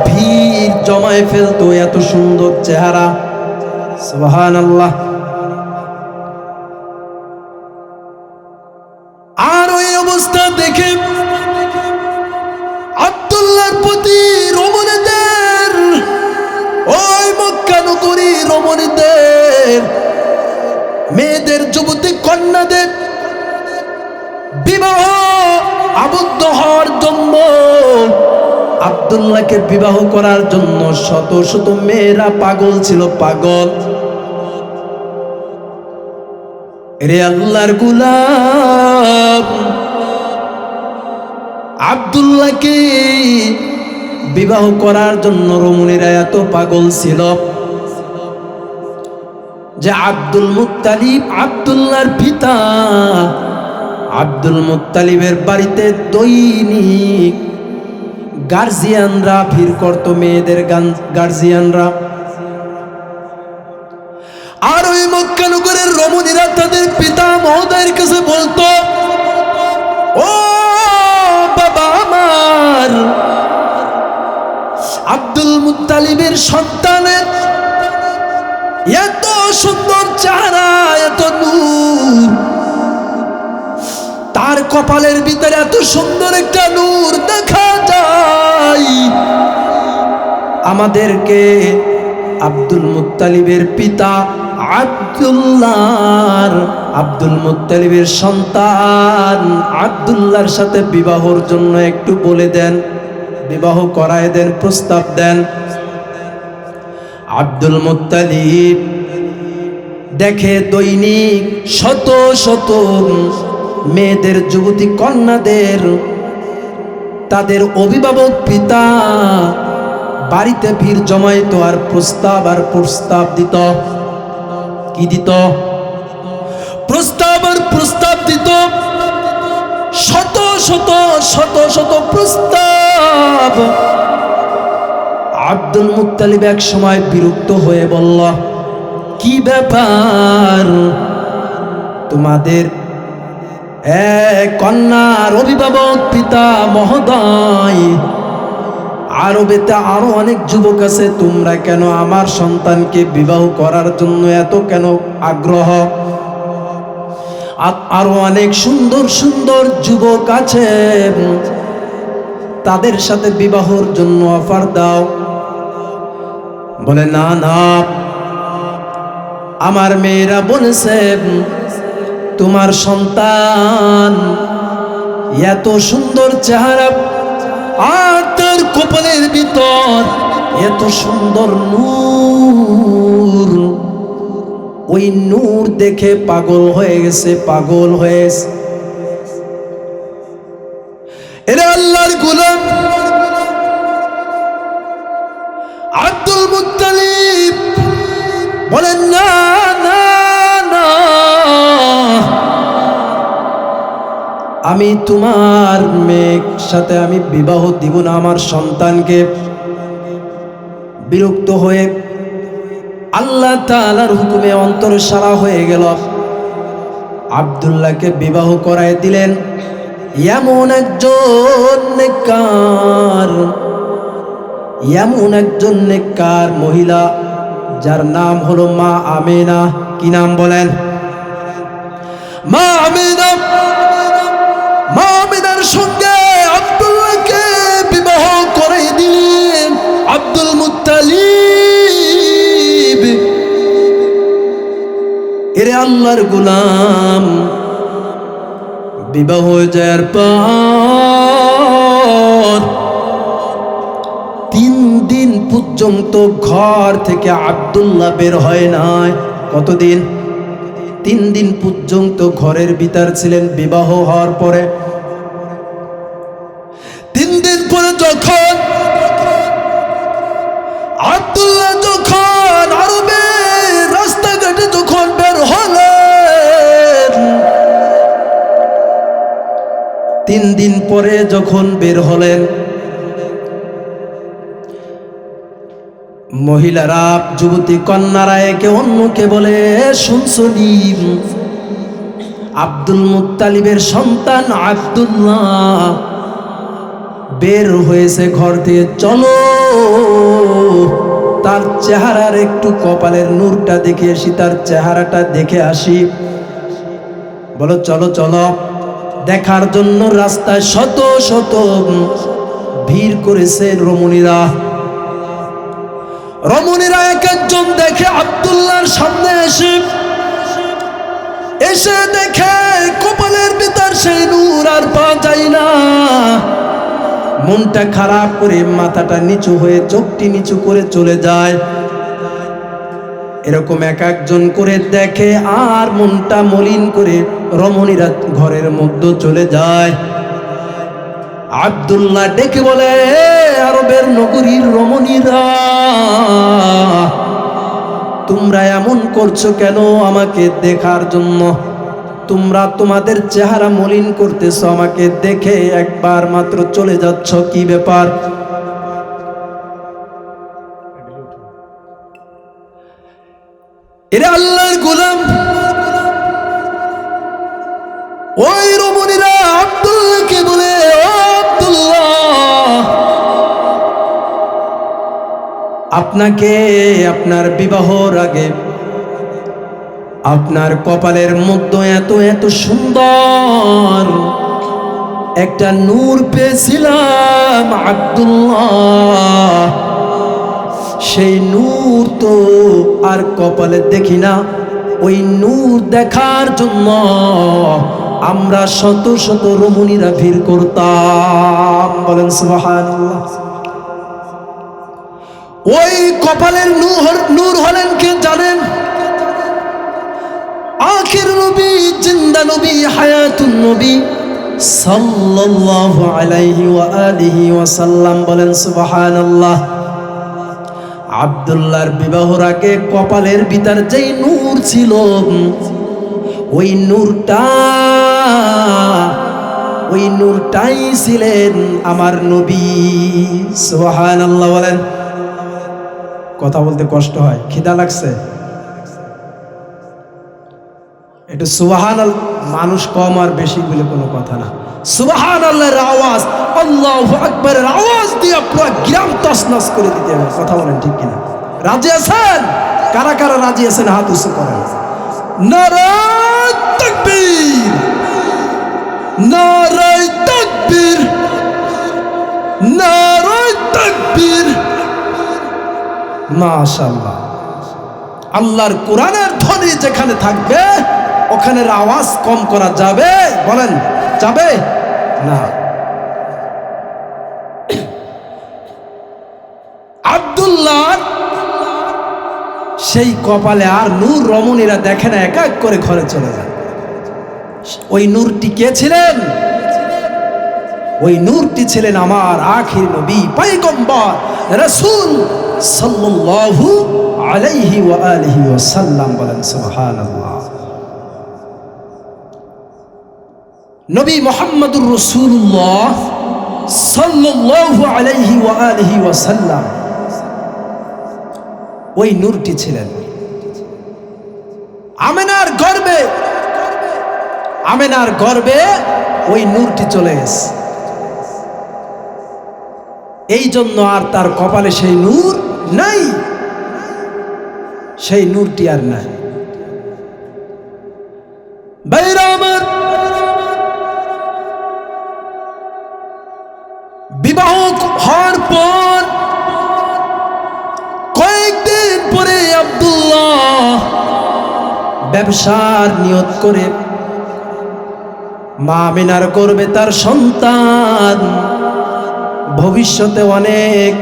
ভিড় জমায় ফেলতো, এত সুন্দর চেহারা। সুবহানাল্লাহ। আর ওই অবস্থা দেখে আব্দুল্লাহর প্রতি রমণীদের, ওই মক্কা নগরী রমণীদের, মেয়েদের, যুবতী কন্যাদের বিবাহ আবদ্ধ হওয়ার জন্য, আব্দুল্লাহকে বিবাহ করার জন্য শত শত মেয়েরা পাগল ছিল, পাগল। রে আল্লাহর গোলাম, আব্দুল্লাহকে বিবাহ করার জন্য রমণীরা এত পাগল ছিল যে আব্দুল মুত্তালিব, আব্দুল্লাহর পিতা, আব্দুল মুত্তালিবের বাড়িতে দৈনিক গার্জিয়ানরা ভিড় করত, মেয়েদের গার্জিয়ানরা। আর ওই মক্কা নগরের রমণীরা তাদের পিতা মহোদয়ের কাছে বলতো, ও বাবা আমার, আব্দুল মুত্তালিবের সন্তানের এত সুন্দর চেহারা, এত নূর, তার কপালের ভিতরে এত সুন্দর একটা নূর দেখা যায়, আমাদেরকে আব্দুল মুত্তালিবের পিতা আব্দুল মুত্তালিবের সন্তান আব্দুল্লাহর সাথে বিবাহর জন্য একটু বলে দেন, বিবাহ করায় দেন, প্রস্তাব দেন। আব্দুল মুত্তালিব দেখে দৈনিক শত শত মেয়েদের, যুবতী কন্যাদের, তাদের অভিভাবক পিতা বাড়িতে ভিড় জমাইত আর প্রস্তাব দিত। কি দিত? প্রস্তাব দিত, শত শত প্রস্তাব। আব্দুল মুত্তালিব এক সময় বিরক্ত হয়ে বলল, কি ব্যাপার, তোমাদের কন্যার অভিভাবক পিতা মহোদয়, আরবেতে আরো অনেক যুবক আছে, তোমরা কেন আমার সন্তানকে বিবাহ করার জন্য এত কেন আগ্রহ? আরো অনেক সুন্দর সুন্দর যুবক আছে, তাদের সাথে বিবাহর জন্য অফার দাও। বলে, না না, আমার মেয়েরা বলেছে তোমার সন্তান এত সুন্দর চেহারা, আর তার কপালের ভিতর এত সুন্দর নূর, ওই নূর দেখে পাগল হয়ে গেছে। এরা আল্লাহর গোলাম আব্দুল মুত্তালিব বলেন, না না না, আমি তোমার মেয়ের সাথে আমি বিবাহ দিব না আমার সন্তানকে। বিরক্ত হয়ে আল্লাহ তাআলার হুকুমে অন্তর সারা হয়ে গেল, আব্দুল্লাহকে বিবাহ করায় দিলেন এমন একজন নেককার মহিলা, যার নাম হলো মা আমেনা। কি নাম বলেন? মা আমেনা। মা আমেনার সঙ্গে আব্দুল্লাহকে বিবাহ করে দিলেন আব্দুল মুত্তালিব। এরে আল্লাহর গোলাম, বিবাহ হয়ে যাওয়ার পর 3 দিন পর্যন্ত ঘর থেকে আব্দুল্লাহ বের হয় নাই। কতদিন? 3 দিন পর্যন্ত ঘরের ভিতর ছিলেন বিবাহ হওয়ার পরে। 3 দিন পরে যখন আব্দুল্লাহ যখন আরবের রাস্তাঘাটে যখন বের হলেন, 3 দিন পরে যখন বের হলেন, মহিলারা, যুবতী কন্যারা একে অন্যকে বলে, শুনছনি আব্দুল মুত্তালিবের সন্তান আব্দুল্লাহ বের হয়েছে ঘর থেকে, চলো তার চেহারার একটু কপালের নূরটা দেখে আসি, তার চেহারাটা দেখে আসি। বলো চলো চলো। দেখার জন্য রাস্তায় শত শত ভিড় করেছে রমণীরা। রমণীরা এক একজন দেখে আব্দুল্লাহর সামনে এসে দেখে কপালের ভিতর সেই নূর আর পাওয়া যায় না। মনটা খারাপ করে মাথাটা নিচু হয়ে চোখটি নিচু করে চলে যায়। এরকম এক একজন করে দেখে আর মনটা মলিন করে রমণীরা ঘরের মধ্যে চলে যায়। আব্দুল্লাহ ডেকে বলে, আরবের নগরীর রমণীরা, তোমরা এমন করছো কেন আমাকে দেখার জন্য? তোমরা তোমাদের চেহারা মলিন করতেছো, আমাকে দেখে একবার মাত্র চলে যাচ্ছ, কি ব্যাপার? এরা আল্লাহর গোলাম। ওই রমণীরা আব্দুল্লাহকে বলে, ও আব্দুল্লাহ, আপনাকে আপনার বিবাহর আগে আপনার কপালের মধ্যে এত এত সুন্দর একটা নূর পেয়েছিলাম আব্দুল্লাহ, সেই নূর তো আর কপালে দেখি না। ওই নূর দেখার জন্য আমরা শত শত রমণীরা ভিড় করতাম। বলেন সুবহানাল্লাহ। ওই কপালের নূর হলেন কে জানেন? আখির নবী, জিন্দা নবী, হায়াতুন নবী সাল্লাল্লাহু আলাইহি ওয়া আলিহি ওয়াসাল্লাম। বলেন সুবহানাল্লাহ। আব্দুল্লাহর বিবাহর আগে কপালের ভিতর যেই নূর ছিল, ওই নূরটাই ছিলেন আমার নবী। সুবহানাল্লাহ বলেন। কথা বলতে কষ্ট হয়, খিদা লাগছে, এটা সুবহানাল্লাহ। মানুষ কম আর বেশি বলে কোনো কথা না। সুবহানাল্লাহর আওয়াজ, আল্লাহু আকবারের আওয়াজ দিয়ে পুরো গ্রাম তছনছ করে দিতে হবে। কথা বলেন ঠিক কিনা? রাজি আছেন? কারা কারা রাজি আছেন হাত উঁচু করেন। নারায়ে তাকবীর, নারায়ে তাকবীর, নারায়ে তাকবীর। মাশাআল্লাহ। আল্লাহর কোরআনের ধ্বনি যেখানে থাকবে ওখানের আওয়াজ কম করা যাবে? বলেন যাবে না। আব্দুল্লাহ সেই কপালে আর নূর রমণীরা দেখে না, এক এক করে ঘরে চলে যায়। ওই নূরটি কে ছিলেন? ওই নূরটি ছিলেন আমার আখির নবী, পয়গম্বর, রাসূল সাল্লাল্লাহু আলাইহি ওয়া আলিহি ওয়াসাল্লাম। বলেন সুবহানাল্লাহ। নবী মুহাম্মদুর রাসূলুল্লাহ সাল্লাল্লাহু আলাইহি ওয়া আলিহি ওয়াসাল্লাম ওই নূরটি ছিলেন। আমেনার গর্বে ওই নূরটি চলে গেছে। এই জন্য আর তার কপালে সেই নূর নাই, সেই নূরটি আর নাই। ভাইরা আমার, বিবাহ হওয়ার পর কয়েকদিন পরে আব্দুল্লাহ ব্যবসার নিয়ত করে মা আমিনার গর্ভে তার সন্তান, ভবিষ্যতে অনেক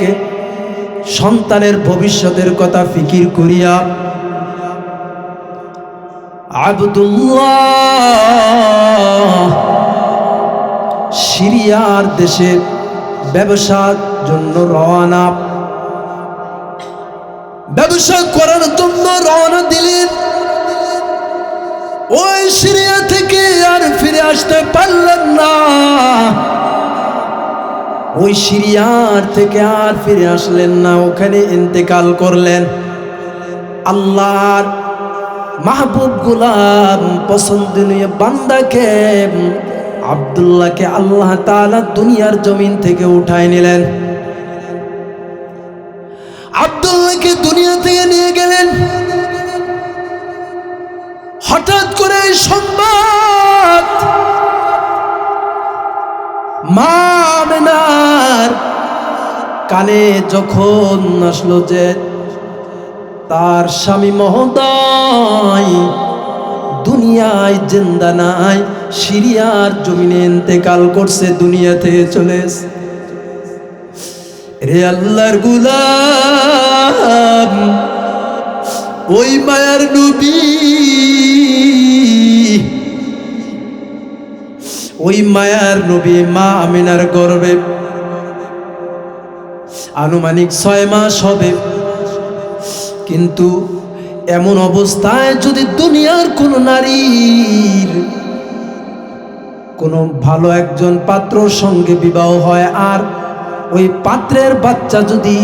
সন্তানের ভবিষ্যতের কথা ফিকির করিয়া আব্দুল্লাহ সিরিয়ার দেশে ব্যবসার জন্য রওনা, ব্যবসা করার জন্য রওনা দিলেন। ওই সিরিয়া থেকে আর ফিরে আসতে পারলেন না। ওই সিরিয়ার থেকে আর ফিরে আসলেন না, ওখানে ইন্তেকাল করলেন। আল্লাহর মাহবুব গোলাম পছন্দনীয় বান্দাকে আব্দুল্লাহকে আল্লাহ তাআলা দুনিয়ার জমিন থেকে উঠায় নিলেন। আব্দুল্লাহকে দুনিয়া থেকে নিয়ে গেলেন। হঠাৎ করে সংবাদ মা আমেনার কানে যখন আসলো যে তার স্বামী মহোদয় দুনিয়ায় জিন্দা নাই, সিরিয়ার জমিনে ইন্তেকাল করছে, দুনিয়া থেকে চলে এসেছে। রে আল্লাহর গোলাম, ওই মায়ার নবী, ওই মায়ার নবী মা আমিনার গর্ভে আনুমানিক 6 মাস হবে। কিন্তু এমন অবস্থায় যদি দুনিয়ার কোন নারীর কোনো ভালো একজন পাত্রর সঙ্গে বিবাহ হয় আর ওই পাত্রের বাচ্চা যদি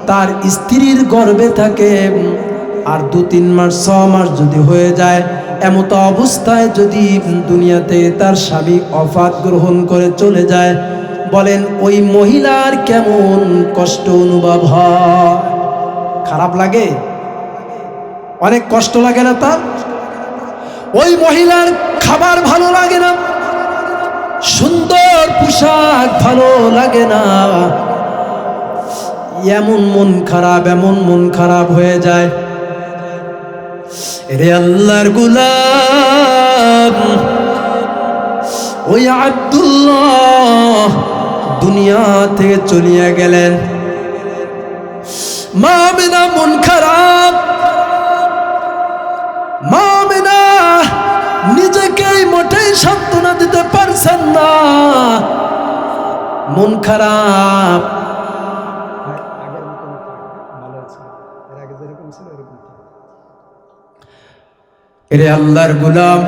তার স্ত্রীর গর্ভে থাকে আর 2-3 মাস 6 মাস যদি হয়ে যায়, এমত অবস্থায় যদি দুনিয়াতে তার স্বামী ওফাত গ্রহণ করে চলে যায়, বলেন ওই মহিলার কেমন কষ্ট অনুভব হয়? খারাপ লাগে? অনেক কষ্ট লাগে না তার? ওই মহিলার খাবার ভালো লাগে না, সুন্দর পোশাক ভালো লাগে না, এমন মন খারাপ, এমন মন খারাপ হয়ে যায়। রে আল্লাহর গোলাম, ওই আব্দুল্লাহ দুনিয়া থেকে চলিয়া গেলেন। মা আমিনা মন খারাপ, মা আমিনা নিজেকেই মোটেই সান্ত্বনা দিতে পারছেন না, মন খারাপ। রে আল্লাহর গোলাম,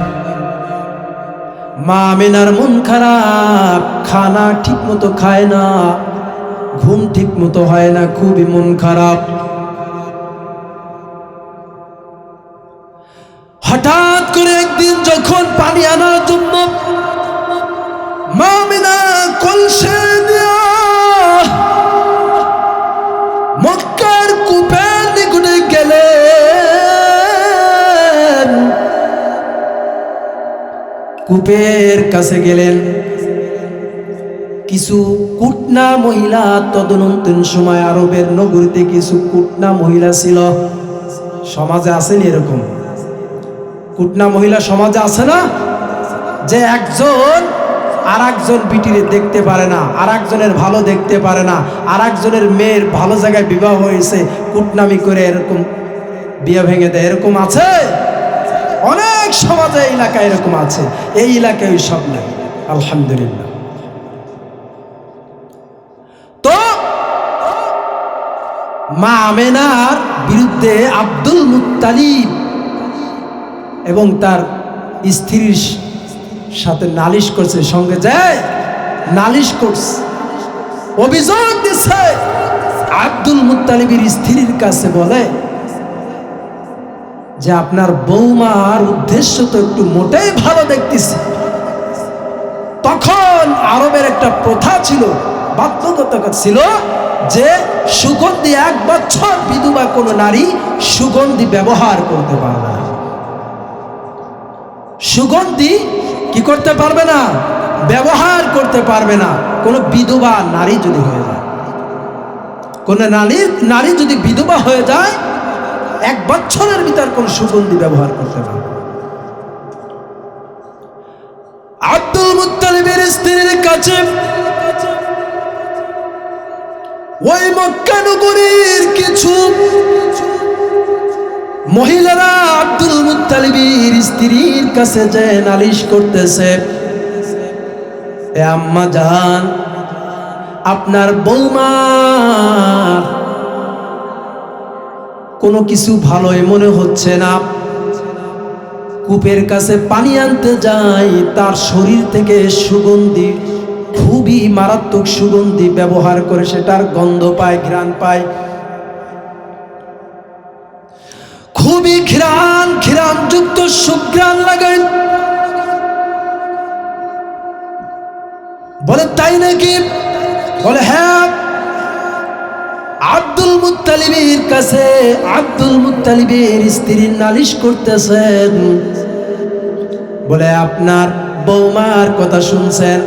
মা আমিনার মন খারাপ, খানা ঠিক মতো খায় না, ঘুম ঠিক মতো হয় না, খুবই মন খারাপ। হঠাৎ করে একদিন যখন পানি আনার জন্য মা আমিনা কলসে দিয়া মক্কার কূপের নিকটে গেলেন, কূপের কাছে গেলেন। কিছু কুটনা মহিলা, তদনন্তন সময় আরবের নগরীতে কিছু কুটনা মহিলা ছিল। সমাজে আছেন এরকম কুটনা মহিলা? সমাজে আছে না, যে একজন আর একজন বিটিরে দেখতে পারে না, আর একজনের ভালো দেখতে পারে না, আর একজনের মেয়ের ভালো জায়গায় বিবাহ হয়েছে, কুটনামি করে এরকম বিয়ে ভেঙে দেয়। এরকম আছে অনেক সমাজে, এলাকায় এরকম আছে। এই এলাকায় ওই সব নাই, আলহামদুলিল্লাহ। তো মা আমেনার বিরুদ্ধে আব্দুল মুত্তালিব এবং তার স্ত্রীর সাথে নালিশ করছে, সঙ্গে যায় নালিশ করছে, অভিযোগ দিচ্ছে। আব্দুল মুত্তালিবের স্ত্রীর কাছে বলে যে আপনার বৌমার উদ্দেশ্য তো একটু মোটেই ভালো দেখতেছি। তখন আরবের একটা প্রথা ছিল, বাধ্যবাধকতা ছিল যে সুগন্ধি 1 বছর বিধবা কোনো নারী সুগন্ধি ব্যবহার করতে পারবে না। সুগন্ধি কি করতে পারবে না? ব্যবহার করতে পারবে না। কোনো বিধবা নারী যদি হয়ে যায়, কোনো নারী যদি বিধবা হয়ে যায়, 1 বছরের ভিতর কোন সুগন্ধি ব্যবহার করতে পারবে না। আব্দুল মুত্তালিবের স্ত্রীর কাছে ওই মক্কা নগরীর কিছু মহিলারা আব্দুল মুত্তালিবের স্ত্রীর কাছে যে নালিশ করতেছে, এ আম্মা জান, আপনার বৌমার কোনো কিছু ভালোই মনে হচ্ছে না। কূপের কাছে পানি আনতে যাই, তার শরীর থেকে সুগন্ধি খুব খুবই মারাত্মক সুগন্ধি ব্যবহার করে সেটার গন্ধ পায়, ঘ্রাণ পায়, খুবই ঘ্রাণযুক্ত সুঘ্রাণ লাগায়। বলে তাই নাকি? বলে হ্যাঁ। আব্দুল মুত্তালিবের কাছে আব্দুল মুত্তালিবের স্ত্রী নালিশ করতেছেন, বলে আপনার বৌমার কথা শুনছেন,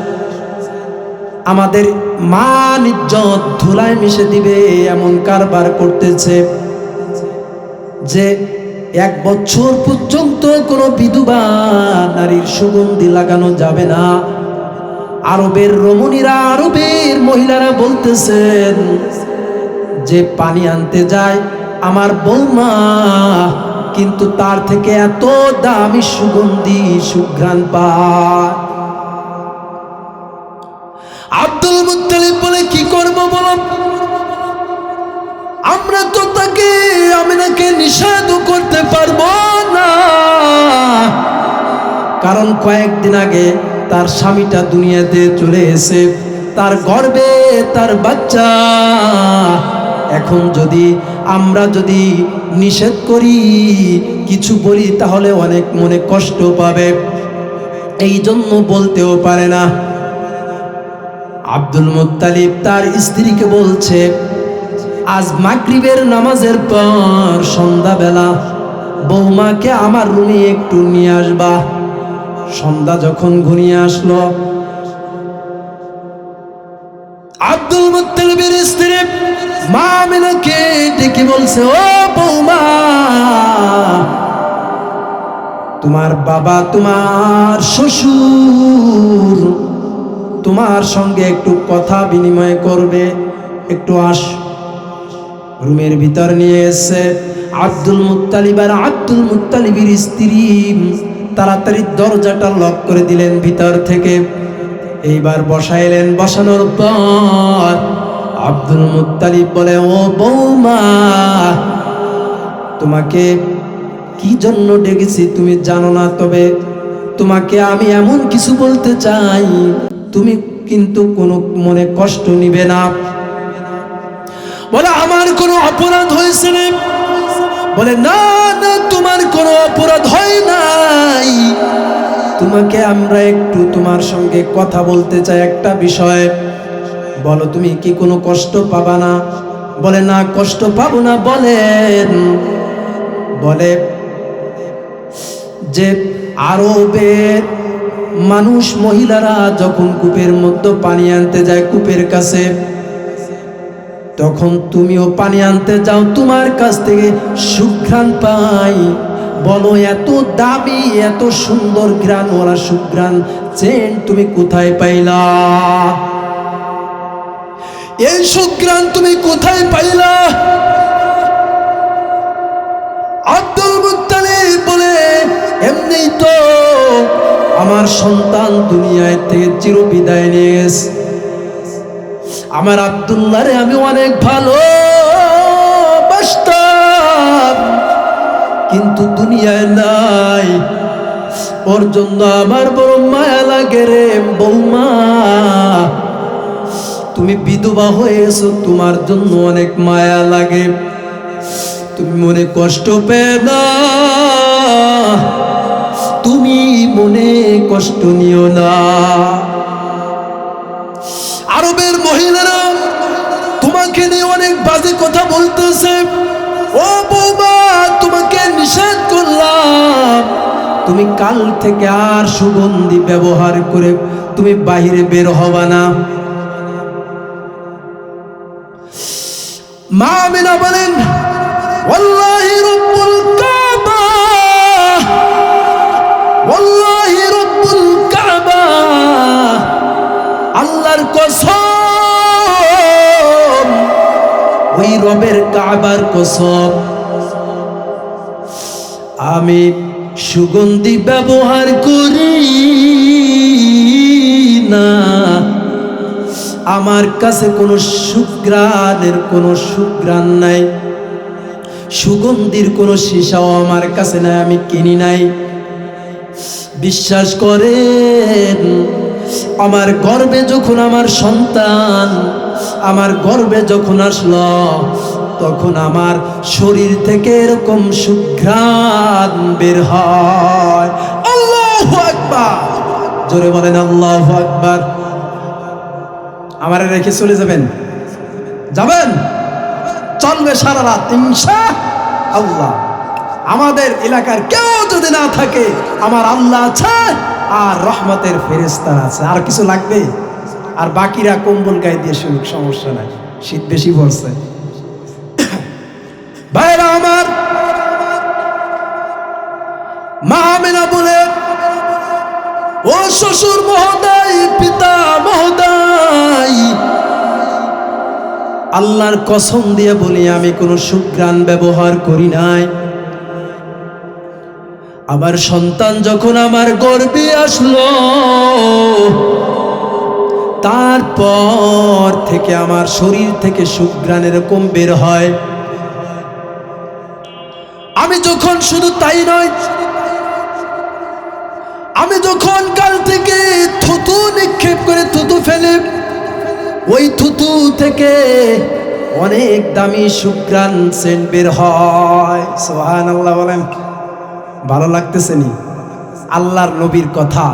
আমাদের মান ইজ্জত ধুলায় মিশে দিবে এমন কারবার করতেছে যে 1 বছর পর্যন্ত কোনো বিধবা নারীর সুগন্ধি লাগানো যাবে না। আরবের রমণীরা, আরবের মহিলারা বলতেছেন যে পানি আনতে যায় আমার বৌমা, কিন্তু তার থেকে এত দামি সুগন্ধি সুঘ্রাণ পায়। আব্দুল মুত্তালিব বলে কি করব বলো? আমরা তো তাকে আমিনাকে নিষেধ করতে পারবো না, কারণ কয়েকদিন আগে তার স্বামীটা দুনিয়াতে চলে এসে, তার গর্ভে তার বাচ্চা। এখন আমরা যদি নিষেধ করি, কিছু বলি, তাহলে অনেক মনে কষ্ট পাবে, এই জন্য বলতেও পারে না। আব্দুল মুত্তালিব তার স্ত্রীকে বলছে, আজ মাগরিবের নামাজের পর সন্ধ্যাবেলা বৌমাকে আমার রুমে একটু নিয়ে আসবা। সন্ধ্যা যখন ঘনিয়ে আসলো, আব্দুল মুত্তালিবের স্ত্রী মা আমিনাকে ডেকে বলছে, ও বৌমা, তোমার বাবা, তোমার শ্বশুর তোমার সঙ্গে একটু কথা বিনিময় করবে, একটু আস। রুমের ভিতর নিয়ে এসে আব্দুল মুত্তালিব আর আব্দুল মুত্তালিবের স্ত্রী তাড়াতাড়ি দরজাটা লক করে দিলেন ভিতর থেকে। এইবার বসাইলেন। বসানোর পর আব্দুল মুত্তালিব বলে, ও বৌমা, তোমাকে কি জন্য ডেকেছি তুমি জানো না, তবে তোমাকে আমি এমন কিছু বলতে চাই, তুমি কিন্তু কোনো মনে কষ্ট নিবে না। বলে আমার কোনো অপরাধ হয়েছে না? বলে না না, তোমার কোনো অপরাধ হয় নাই, তোমাকে আমরা একটু তোমার সঙ্গে কথা বলতে চাই একটা বিষয়ে। বলো, তুমি কি কোনো কষ্ট পাবা না? বলে না, কষ্ট পাবো না। বলেন। বলে যে আরবের মানুষ, মহিলারা যখন কূপের মধ্যে পানি আনতে যায় কূপের কাছে, তখন তুমিও পানি আনতে যাও, তোমার কাছ থেকে সুঘ্রাণ পাই। বলো, এত দামি, এত সুন্দর ঘ্রাণ ওরা সুঘ্রাণ চেন তুমি কোথায় পাইলা? এই সুঘ্রাণ তুমি কোথায় পাইলা? আব্দুল মুত্তালিব বলে, এমনি তো আমার সন্তান দুনিয়ায় থেকে চিরবিদায় নিয়ে গেছে। আমার আব্দুল্লাহরে আমি অনেক ভালোবাসতাম, কিন্তু দুনিয়ায় নাই, ওর জন্য আমার বড় মায়া লাগে রে বৌমা। তুমি বিধবা হয়েছো, তোমার জন্য অনেক মায়া লাগে, তুমি মনে কষ্ট পেয়ে না, তুমি মনে কষ্ট নিও না। আরবের মহিলারা তোমাকে নিয়ে অনেক বাজে কথা বলতেছে। ও বৌমা, তোমাকে নিষেধ করলাম, তুমি কাল থেকে আর সুগন্ধি ব্যবহার করে তুমি বাহিরে বের হবা না। মা আমিনা বলেন, ওয়াল্লাহি রব্বুল কাবা, ওয়াল্লাহি রব্বুল কাবা, আল্লাহর কসম, ওই রবের কাবার কসম, আমি সুগন্ধি ব্যবহার করি না, আমার কাছে কোনো সুঘ্রাণের কোনো সুঘ্রাণ নাই, সুগন্ধির কোনো সীসাও আমার কাছে নাই, আমি কিনি নাই। বিশ্বাস করেন, আমার গর্ভে যখন আমার সন্তান আমার গর্ভে যখন আসলো, তখন আমার শরীর থেকে এরকম সুঘ্রাণ বের হয়। আল্লাহু আকবার, জোরে বলেন আল্লাহু আকবার। আমারে রেখে চলে যাবেন? যাবেন? চলবে সারা রাত ইনশাআল্লাহ। আমাদের এলাকার কেউ যদি না থাকে, আমার আল্লাহ আছে আর রহমতের ফেরেশতারা আছে। আর কিছু লাগবে? আর বাকিরা কম্বল গায়ে দিয়ে শুনুক, সমস্যা নাই, শীত বেশি পড়ছে। ভাইরা আমার, মা আমিনা বলে, ও শ্বশুর মহোদয়, পিতা মহোদয়, আল্লাহর কসম দিয়ে বলি আমি কোনো সুঘ্রাণ ব্যবহার করি নাই। আমার সন্তান যখন আমার গর্ভে আসলো, তারপর থেকে আমার শরীর থেকে সুঘ্রাণ এরকম বের হয়। আমি যখন, শুধু তাই নয়, আমি যখন কাল থেকে থুতু নিক্ষেপ করে থুতু ফেলে, ওই থুতু থেকে অনেক দামি সুঘ্রাণ সেন্ট বের হয়। সুবহানাল্লাহ বলেন। ভালো লাগতেছে নি? আল্লাহর নবীর কথা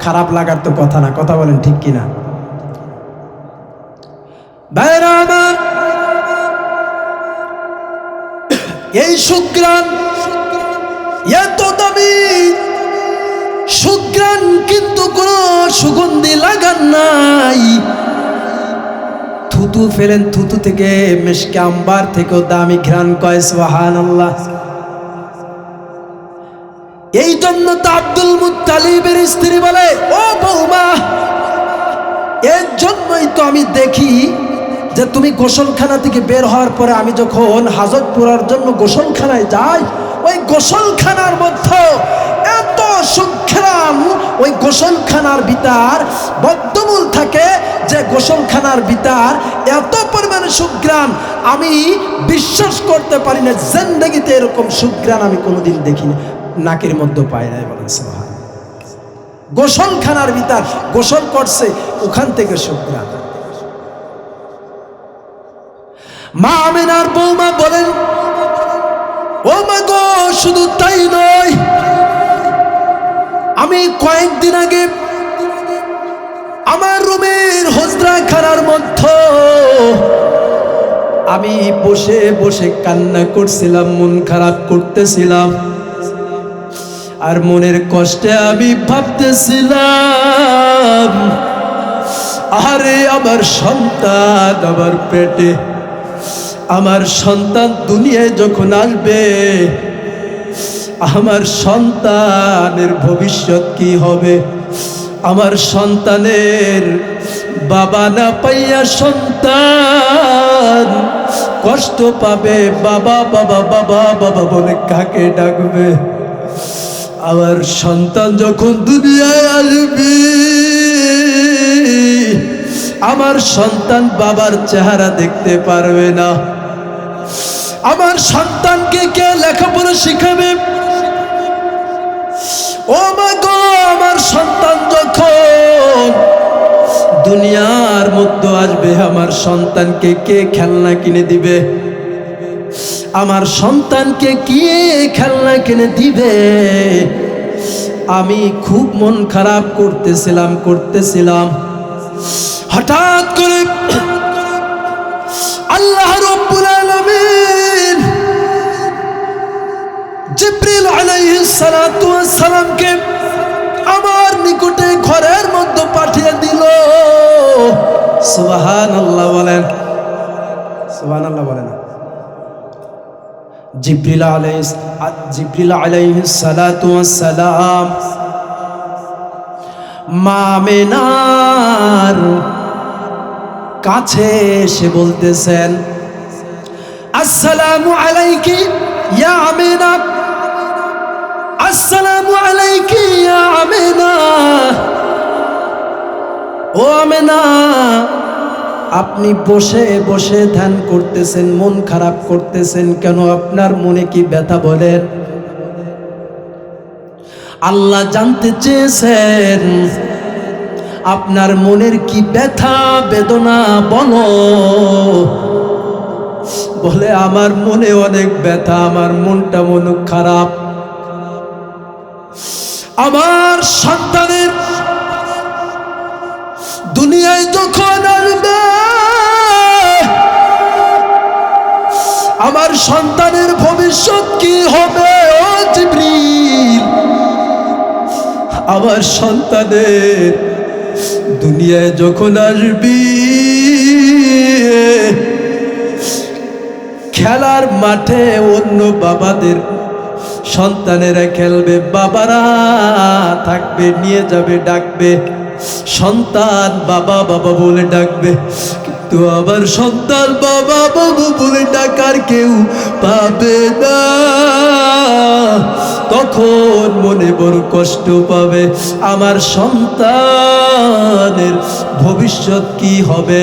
খারাপ লাগার তো কথা না, কথা বলেন ঠিক কিনা? ভাইরা আমার, এই সুঘ্রাণ এত দামি সুঘ্রাণ, কিন্তু কোন সুগন্ধি লাগান নাই। থুতু ফেলেন, থুতু থেকে মিশকে আম্বার থেকেও দামি ঘ্রাণ কয়। সুবহানাল্লাহ। এই জন্য তো আব্দুল মুত্তালিবের স্ত্রী বলে, ও বৌমা, এর জন্যই তো আমি দেখি যে তুমি গোসলখানা থেকে বের হওয়ার পরে আমি যখন হাজত পুরার জন্য গোসলখানায় যাই, ওই গোসলখানার মধ্যে এত সুঘ্রাণ, ওই গোসলখানার ভিতর বদ্ধমূল থাকে যে গোসলখানার ভিতর এত পরিমাণে সুঘ্রাণ, আমি বিশ্বাস করতে পারি না, জিন্দেগিতে এরকম সুঘ্রাণ আমি কোনোদিন দেখিনি, নাকের মধ্যে পাই নাই। বলেন সুবহানাল্লাহ। গোসলখানার ভিতর গোসল করছে, ওখান থেকে সুঘ্রাণ। মা আমিনার বৌমা বলেন, ও মা গো, শুধু তাই নয়, আমি কয়েকদিন আগে আমার রুমের হুজরাখানার মধ্যে আমি বসে বসে কান্না করছিলাম, মন খারাপ করতেছিলাম, আর মনের কষ্টে আমি ভাবতেছিলাম, আরে আমার সন্তান আমার পেটে, আমার সন্তান দুনিয়ায় যখন আসবে, আমার সন্তানের ভবিষ্যৎ কি হবে? আমার সন্তানের বাবা না পাইয়া সন্তান কষ্ট পাবে, বাবা বাবা বাবা বাবা বলে কাকে ডাকবে? আমার সন্তান যখন দুনিয়ায় আসবে, আমার সন্তান বাবার চেহারা দেখতে পারবে না। আমার সন্তানকে কে লেখাপড়া শিখাবে? ও মা গো, আমার সন্তান যখন দুনিয়ার মধ্যে আসবে, আমার সন্তানকে কে খেলনা কিনে দিবে? আমার সন্তানকে কে খেলনা কিনে দিবে? আমি খুব মন খারাপ করতেছিলাম। হঠাৎ করে আল্লাহ রাব্বুল আলামিন জিবরিল আলাইহিস সালাতু ওয়াস সালামকে আমার নিকটে ঘরের মধ্যে পাঠিয়ে দিল। সুবহানাল্লাহ বলেন, সুবহানাল্লাহ বলেন। জিবরিল আলাইহিস সালাতু ওয়াস সালাম মা আমিনার কাছে এসে বলতেছেন, আসসালামু আলাইকি ইয়া আমিনা, আসসালামু আলাইকি ইয়া আমিনা। ও আমিনা, আপনি বসে বসে ধ্যান করতেছেন, মন খারাপ করতেছেন কেন? আপনার মনে কি ব্যথা বলেন? আল্লাহ জানতে চেয়েছেন আপনার মনের কি ব্যথা বেদনা বলো। বলে আমার মনে অনেক ব্যথা, আমার মনটা মন খারাপ। আমার সন্তানের দুনিয়ায় যখন আসবে, আমার সন্তানের ভবিষ্যৎ কি হবে ও জিবরিল। আমার সন্তানের দুনিয়ায় যখন আসবি, খেলার মাঠে অন্য বাবাদের সন্তানেরা খেলবে, বাবারা থাকবে, নিয়ে যাবে, ডাকবে, সন্তান বাবা বাবা বলে ডাকবে। কিন্তু আবার সন্তান বাবা বাবা বলে ডাকার কেউ পাবে না। তখন মনে বড় কষ্ট পাবে, আমার সন্তানের ভবিষ্যৎ কি হবে,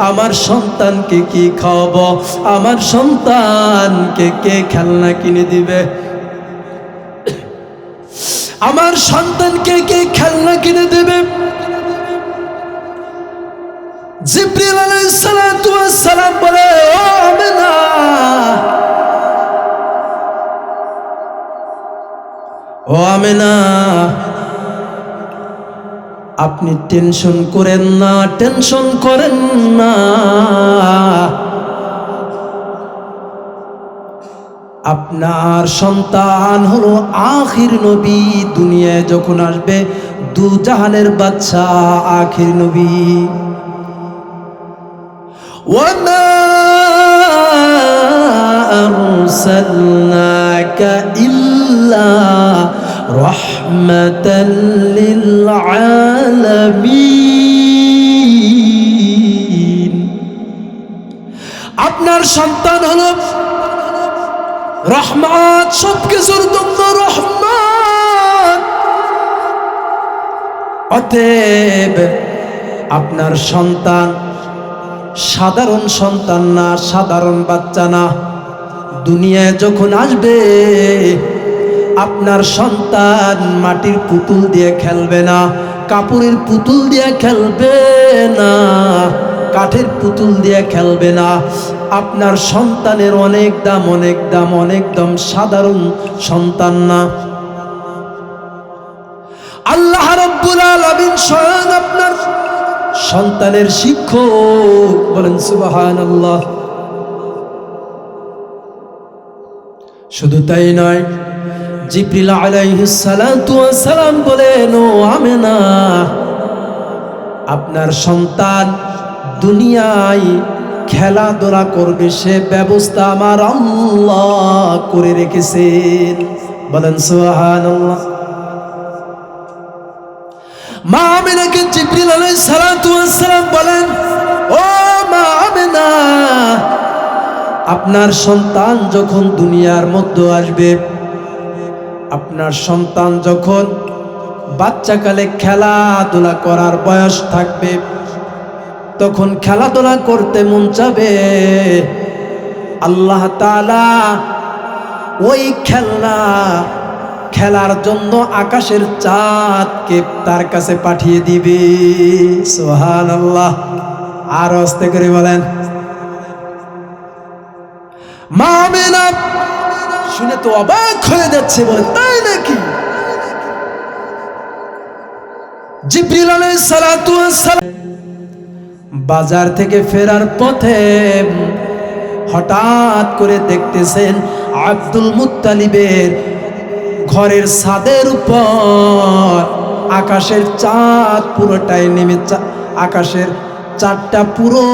আমার সন্তানকে কি খাওয়াবো, আমার সন্তানকে কে খেলনা কিনে দিবে, আমার সন্তানকে কে খেলনা কিনে দেবে। জিবরিল আলাইহিস সালাতু ওয়াস সালাম বলে, ও আমেনা, ও আমেনা, আপনি টেনশন করেন না, টেনশন করেন না। আপনার সন্তান হলো আখির নবী, দুনিয়ায় যখন আসবে দু জাহানের বাদশা আখির নবী। ওয়ামা আরসালনাকা ইল্লা রাহমাতাল লিল আলামিন। আপনার সন্তান হলো রহমত, সবকিছুর জন্য রহমত। অতএব আপনার সন্তান সাধারণ সন্তান না, সাধারণ বাচ্চা না। দুনিয়ায় যখন আসবে, আপনার সন্তান মাটির পুতুল দিয়ে খেলবে না, কাপড়ের পুতুল দিয়ে খেলবে না, কাঠের পুতুল দিয়ে খেলবে না। আপনার সন্তানের অনেক দাম, অনেক দাম, অনেক দাম, সাধারণ সন্তান না। আল্লাহ রাব্বুল আলামিন স্বয়ং আপনার সন্তানের শিক্ষক। বলেন সুবহানাল্লাহ। শুধু তাই নয়, জিবরিল আলাইহিস সালাতু ওয়াস সালাম বলেন, ও আমেনা, আপনার সন্তান দুনিয়ায় খেলাধুলা করবে, সে ব্যবস্থা আমার আল্লাহ করে রেখেছেন। বলেন সুবহানাল্লাহ। মা আমিনাকে জিবরিল আলাইহিস সালাতু ওয়াস সালাম বলেন, ও মা আমিনা, আপনার সন্তান যখন দুনিয়ার মধ্যে আসবে, আপনার সন্তান যখন বাচ্চাকালে খেলাধুলা করার বয়স থাকবে, তখন খেলাধুলা করতে মন চাবে, আল্লাহ তাআলা ওই খেলার জন্য আকাশের চাঁদকে তার কাছে পাঠিয়ে দিবে। সুবহানাল্লাহ। আর আস্তে করে বলেন। মা আমিনা শুনে তো অবাক হয়ে যাচ্ছে, বলে তাই নাকি? জিবরিল আলাইহিস সালাতু ওয়াস সালাম বাজার থেকে ফেরার পথে হঠাৎ করে দেখতেছেন আব্দুল মুত্তালিবের ঘরের ছাদের উপর আকাশের চাঁদ পুরোটাই নেমে, আকাশের চাঁদটা পুরো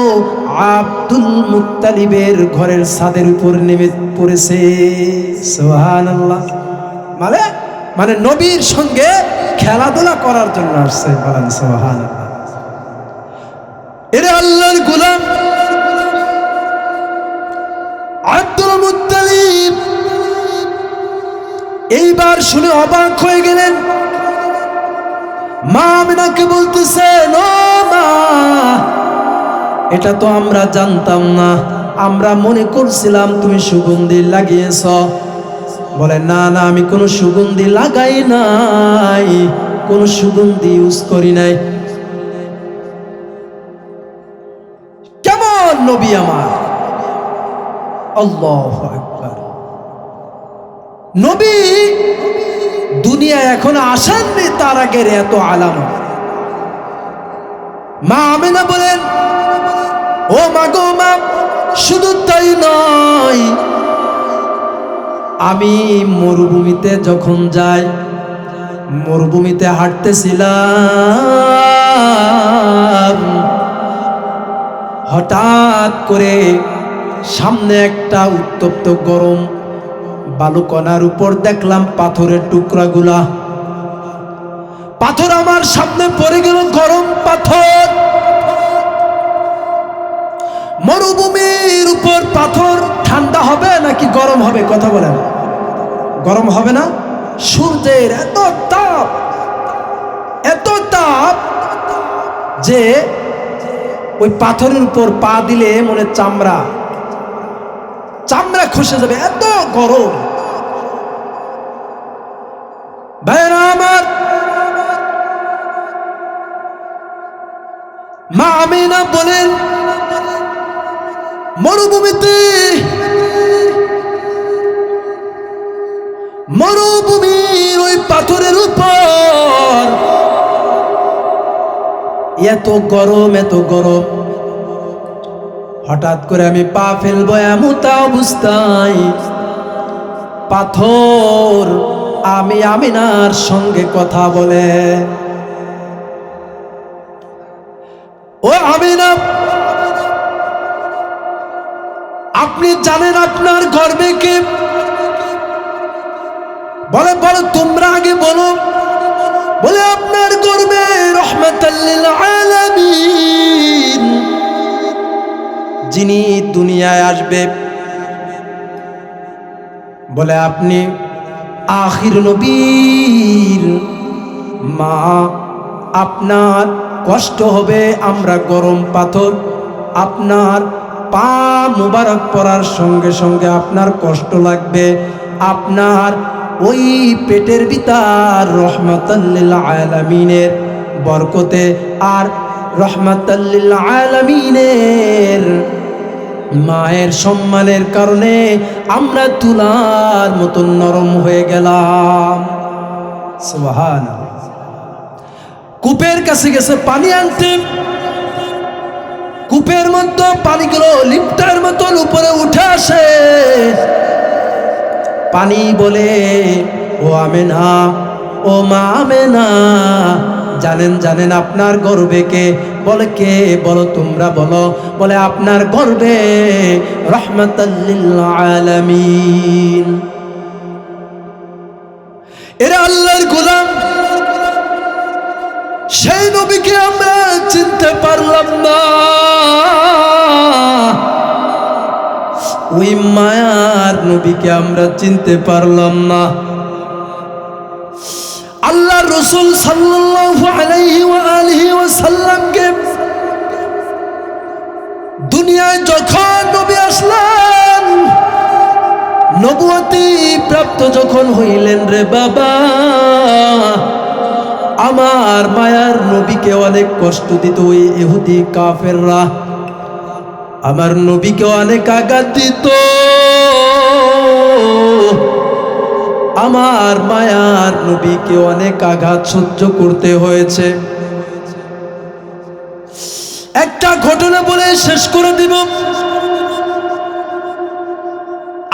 আব্দুল মুত্তালিবের ঘরের ছাদের উপর নেমে পড়েছে। সুবহানাল্লাহ। মানে নবীর সঙ্গে খেলাধুলা করার জন্য আসছে। বলেন সুবহানাল্লাহ। এরে আল্লাহর গোলাম আব্দুল মুত্তালিব এইবার শুনে অবাক হয়ে গেলেন। মা আমিনাকে বলতেছেন, ও মা, এটা তো আমরা জানতাম না, আমরা মনে করছিলাম তুমি সুগন্ধি লাগিয়েছ। বলে না না, আমি কোনো সুগন্ধি লাগাই নাই, কোনো সুগন্ধি ইউজ করি নাই। আল্লাহু আকবার। নবী দুনিয়া এখন আসেননি, তার আগের এত আলামত। মা আমিনা বলেন, ও মা গো মা, শুধু তাই নয়, আমি মরুভূমিতে যখন যাই, মরুভূমিতে হাঁটতেছিলাম, হঠাৎ করে সামনে একটা উত্তপ্ত গরম বালুকণার উপর দেখলাম পাথরের টুকরাগুলা। পাথর আমার সামনে পড়ে গেল, গরম পাথর। মরুভূমির উপর পাথর ঠান্ডা হবে নাকি গরম হবে? কথা বলেন। গরম হবে না? সূর্যের এত তাপ যে ওই পাথরের উপর পা দিলে মনে চামড়া খসে যাবে, এত গরম। ভাইরা আমার, মা আমিনা বলেন, মরুভূমির ওই পাথরের উপর এত গরম, এত গরম। হঠাৎ করে আমি পা ফেলবো এমতা অবস্থায় পাথর আমি আমিনার সঙ্গে কথা বলে, ও আমিনা, আপনি জানেন আপনার গর্বে কে? বলে, বলো তোমরা আগে বলো। বলে, আপনার গর্বে রাহমাতাল লিল আলামিন, যিনি দুনিয়ায় আসবে। বলে, আপনি আখির নবীর মা, আপনার কষ্ট হবে। আমরা গরম পাথর আপনার পা মুবারক পড়ার সঙ্গে সঙ্গে আপনার কষ্ট লাগবে। আপনার ওই পেটের ভিতর রহমাতাল লিল আলামিনের বরকতে আর রহমাতাল লিল আলামিনের মায়ের সম্মানের কারণে আমরা তুলার মতো নরম হয়ে গেলাম। সুবহানাল্লাহ। কূপের কাছে গেছে পানি আনতে, কূপের মধ্যে পানিগুলো লিফটের মতন উপরে উঠে আসে। পানি বলে, ও আমেনা, ও মা আমেনা, জানেন আপনার গর্বে কে? বলে, কে? বলো তোমরা বলো। বলে, আপনার গর্বে রাহমাতাল লিল আলামিন। এরা আল্লাহর গোলাম, সেই নবীকে আমরা চিনতে পারলাম না, ওই মায়ার নবীকে আমরা চিনতে পারলাম না। আল্লাহ রাসূল সাল্লাল্লাহু আলাইহি ওয়া আলিহি ওয়াসাল্লামকে দুনিয়ায় যখন নবী আসলেন, নবুয়তি প্রাপ্ত যখন হইলেন, রে বাবা, আমার মায়ার নবীকে অনেক কষ্ট দিত ওই ইহুদি কাফেররা। আমার নবীকে অনেক আঘাত দিত। আমার মায়ার নবীকে অনেক আঘাত সহ্য করতে হয়েছে। একটা ঘটনা বলে শেষ করে দিব।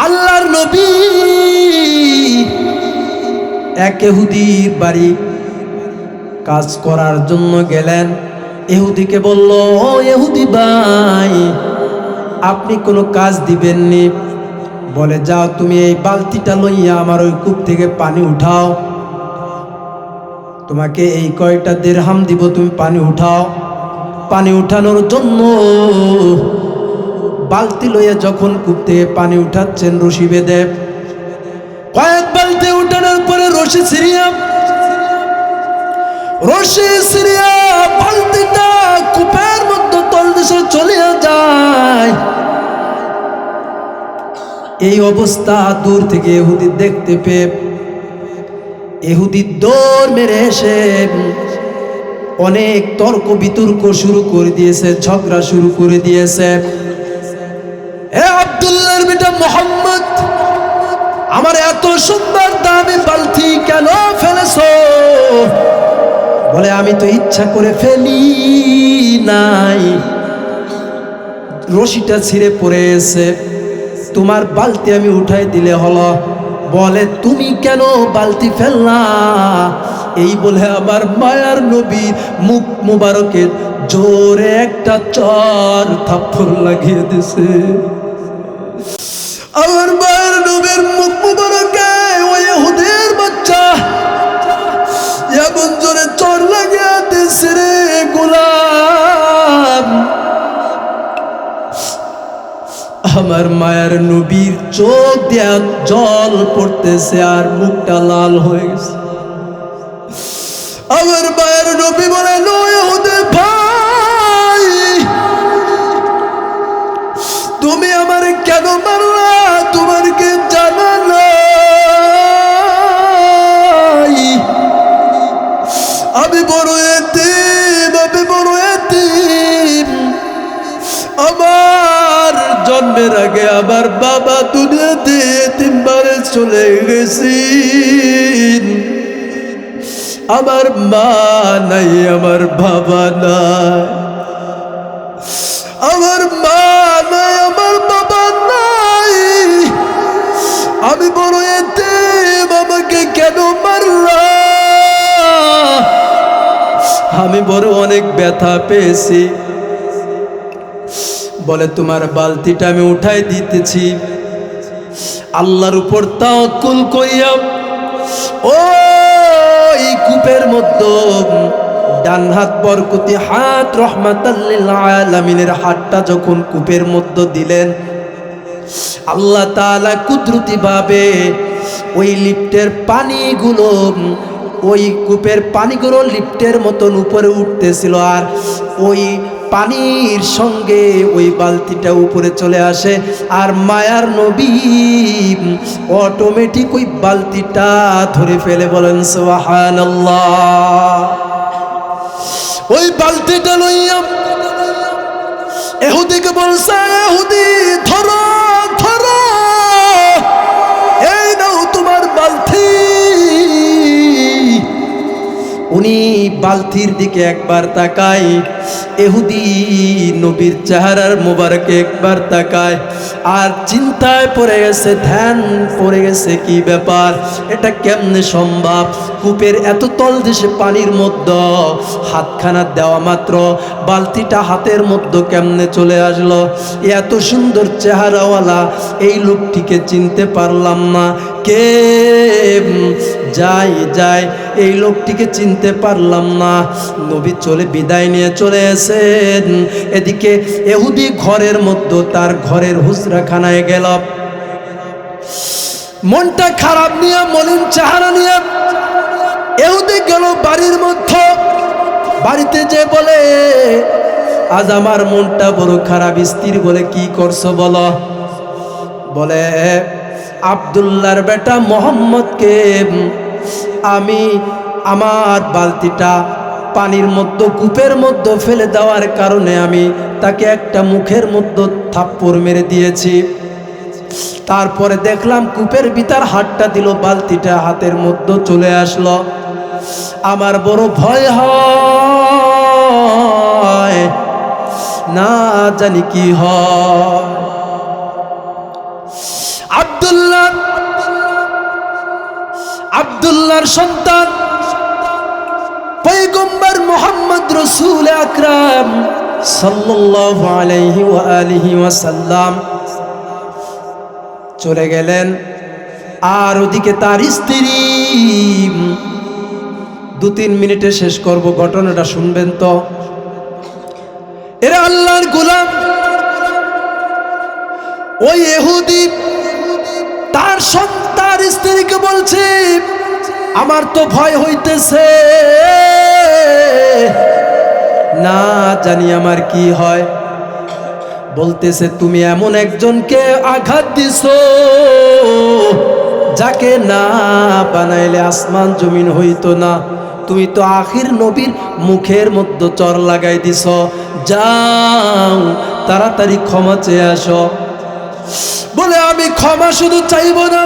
আল্লাহর নবী এক ইহুদির বাড়ি কাজ করার জন্য গেলেন। ইহুদিকে বলল, ও ইহুদি ভাই, আপনি কোনো কাজ দিবেননি? বলে, যাও তুমি এই বালতিটা লইয়া আমার ওই কূপ থেকে পানি উঠাও। তোমাকে এই কয়টা দিরহাম দিব, তুমি পানি উঠাও। পানি উঠানোর জন্য বালতি লইয়া যখন কূপ থেকে পানি উঠাচ্ছেন, রশি বেঁধে কয়েক বালতি উঠানোর পরে রশি ছিঁড়িয়া বালতিটা কূপের মধ্যে তলদেশে চলিয়া যায়। এই অবস্থা দূর থেকে ইহুদি দেখতে পেয়ে ইহুদি দৌড় মেরে এসে অনেক তর্ক বিতর্ক শুরু করে দিয়েছে, ঝগড়া শুরু করে দিয়েছে। এ আব্দুল্লাহর বেটা এত সুন্দর দামি বালতি কেন ফেলেছো? বলে আমি তো ইচ্ছা করে ফেলি নাই, রশিটা ছিঁড়ে পড়েছে, তোমার বালতি আমি উঠাই দিলে হলো। বলে তুমি কেন বালতি ফেললা? এই বলে আমার মায়ার নবী মুখ মুবারকের জোরে একটা চর থাপ্পড় লাগিয়ে দিছে। আমার মায়ের নবীর মুখ মুবারকে ওই ইহুদির বাচ্চা এমন জোরে চর লাগিয়ে দিছে রে গোলাম, আমার মায়ের নবীর চোখ দিয়ে জল পড়তেছে আর মুখটা লাল হয়ে গেছে। আমার মায়ের নবী বলে ইহুদি ভাই, তুমি আমারে কেন মারলা? তোমার কি জানা নাই আমি বড় এতিম, আমি বড় এতিম। আমার জন্মের আগে আমার বাবা দুনিয়াতে এতিমবারে চলে গেছি, আমার মা নাই, আমার বাবা নাই, আমার মা নাই, আমার বাবা নাই, আমি বড় এতিম, আমাকে কেন মারলা? আমি বড় অনেক ব্যথা পেয়েছি। বলে তোমার বালতিটা আমি উঠাই দিতেছি, আল্লাহর উপর তাওয়াক্কুল করিয়া ওই কূপের মধ্যে ডান হাত বরকতি হাত রহমাতাল লিল আলামিনের হাতটা যখন কূপের মধ্যে দিলেন, আল্লাহ তাআলা কুদরতি ভাবে ওই লিফটের পানিগুলো, ওই কূপের পানিগুলো লিফটের মতন উপরে উঠতেছিল, আর ওই পানির সঙ্গে ওই বালতিটা উপরে চলে আসে, আর মায়ার নবী অটোমেটিক ওই বালতিটা ধরে ফেলে। বলেন সুবহানাল্লাহ। ওই বালতিটা লইয়া ইহুদিকে বলছে, ইহুদি ধরো ধরো, এই নাও তোমার বালতি। উনি বালতির দিকে একবার তাকায়, ইহুদি নবীর চেহারার মোবারকে একবার তাকায়, আর চিন্তায় পড়ে গেছে, ধ্যান পড়ে গেছে, কি ব্যাপার, এটা কেমনে সম্ভব? কূপের এত তল দেশে পানির মধ্যে হাতখানা দেওয়া মাত্র বালতিটা হাতের মধ্যে কেমনে চলে আসলো? এত সুন্দর চেহারাওয়ালা এই লোকটিকে চিনতে পারলাম না, কে যাই যায় এই লোকটিকে চিনতে পারলাম না। নবী চলে বিদায় নিয়ে চলে এসেন। এদিকে ইহুদি ঘরের মধ্যে তার ঘরের হুজরাখানায় গেল, মনটা খারাপ নিয়ে, মলিন চেহারা নিয়ে ইহুদি গেল বাড়ির মধ্যে। বাড়িতে যে বলে আজ আমার মনটা বড় খারাপ। স্ত্রী বলে কি করছো বলো? বলে আব্দুল্লাহর বেটা মোহাম্মদকে আমি আমার বালতিটা পানির মধ্যে কূপের মধ্যে ফেলে দেওয়ার কারণে আমি তাকে একটা মুখের মধ্যে থাপ্পড় মেরে দিয়েছি। তারপরে দেখলাম কূপের ভিতর হাতটা দিল, বালতিটা হাতের মধ্যে চলে আসলো। আমার বড় ভয় হয়, না জানি কি হয়। আব্দুল্লাহর সন্তান পয়গম্বর মুহাম্মদ রাসূল আকরাম সাল্লাল্লাহু আলাইহি ওয়া আলিহি ওয়াসাল্লাম চলে গেলেন। আর ওদিকে তার স্ত্রী, 2-3 মিনিটে শেষ করব, ঘটনাটা শুনবেন তো। এরা আল্লাহর গোলাম। ওই ইহুদি তার সন্তান স্ত্রীকে বলছে, আমার তো ভয় হইতেছে, না জানি আমার কি হয়। বলতেছে তুমি এমন একজনকে আঘাত দিছো যাকে না বানাইলে আসমান জমিন হইতো না। তুমি তো আখির নবীর মুখের মধ্যে চর লাগাই দিছ, যাও তাড়াতাড়ি ক্ষমা চেয়ে আসো। বলে আমি ক্ষমা শুধু চাইব না,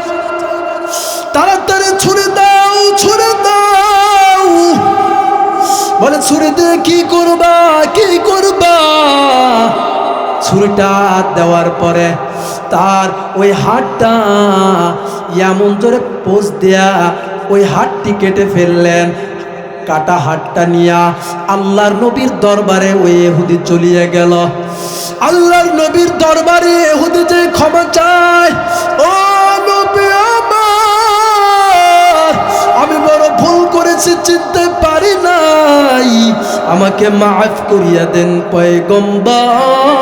তাড়াতাড়ি ছুড়ে দাও, ছুড়ে দাও। বলে ছুরি দিয়ে কি করবা, কি করবা? ছুরিটা দেওয়ার পরে তার ওই হাতটা এমন জোরে পোষ দেয়া ওই হাতটি কেটে ফেললেন। কাটা হাতটা নিয়া আল্লাহর নবীর দরবারে ওই ইহুদি চলিয়ে গেল। আল্লাহর নবীর দরবারে ইহুদি যে ক্ষমা চায়, ও নবী আমার, আমি বড় ভুল করেছি, চিনতে পারি নাই, আমাকে মাফ করিয়া দেন পয়গম্বর,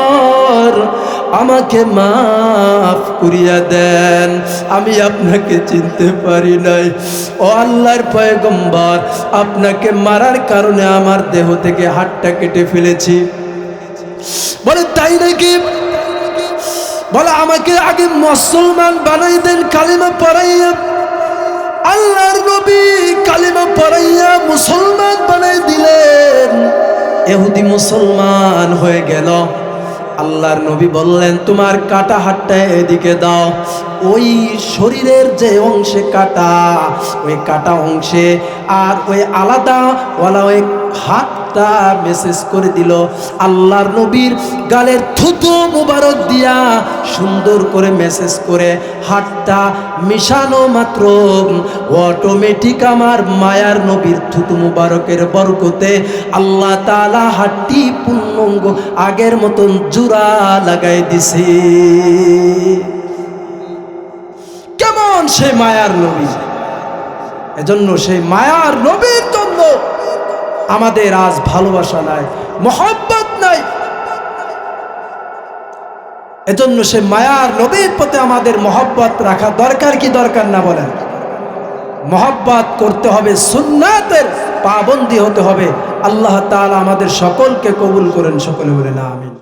আমাকে মাফ করিয়া দেন, আমি আপনাকে চিনতে পারি নাই। ও আল্লাহর পয়গম্বর, আপনাকে মারার কারণে আমার দেহ থেকে হাতটা কেটে ফেলেছি। বলে তাই নাকি? বলে আমাকে আগে মুসলমান বানাই দেন, কালিমা পড়াইয়া। আল্লাহর নবী কালিমা পড়াইয়া মুসলমান বানাই দিলেন। ইহুদি মুসলমান হয়ে গেল। আল্লাহর নবী বললেন, তোমার কাটা হাতটা এদিকে দাও। ওই শরীরের যে অংশে কাটা, ওই কাটা অংশে আর ওই আলাদা ওয়ালা ওই হাতটা মেসেজ করে দিল। আল্লাহর নবীর গালের থুতু মুবারক দিয়া সুন্দর করে মেসেজ করে হাতটা মিশানো মাত্র অটোমেটিক আমার মায়ার নবীর থুতু মুবারকের বরকতে আল্লাহ তাআলা হাতটি পূর্ণাঙ্গ আগের মতন জোড়া লাগাই দিছে। কেমন সেই মায়ার নবী! এজন্য সেই মায়ার নবীর জন্য আমাদের আজ ভালোবাসা নাই, মহব্বত নাই। এজন্য সে মায়ার নবীর প্রতি আমাদের মহব্বত রাখা দরকার কি দরকার না বলেন? মহব্বত করতে হবে, সুন্নাতের পাবন্দি হতে হবে। আল্লাহ তাআলা আমাদের সকলকে কবুল করেন, সকলে বলেন আমিন।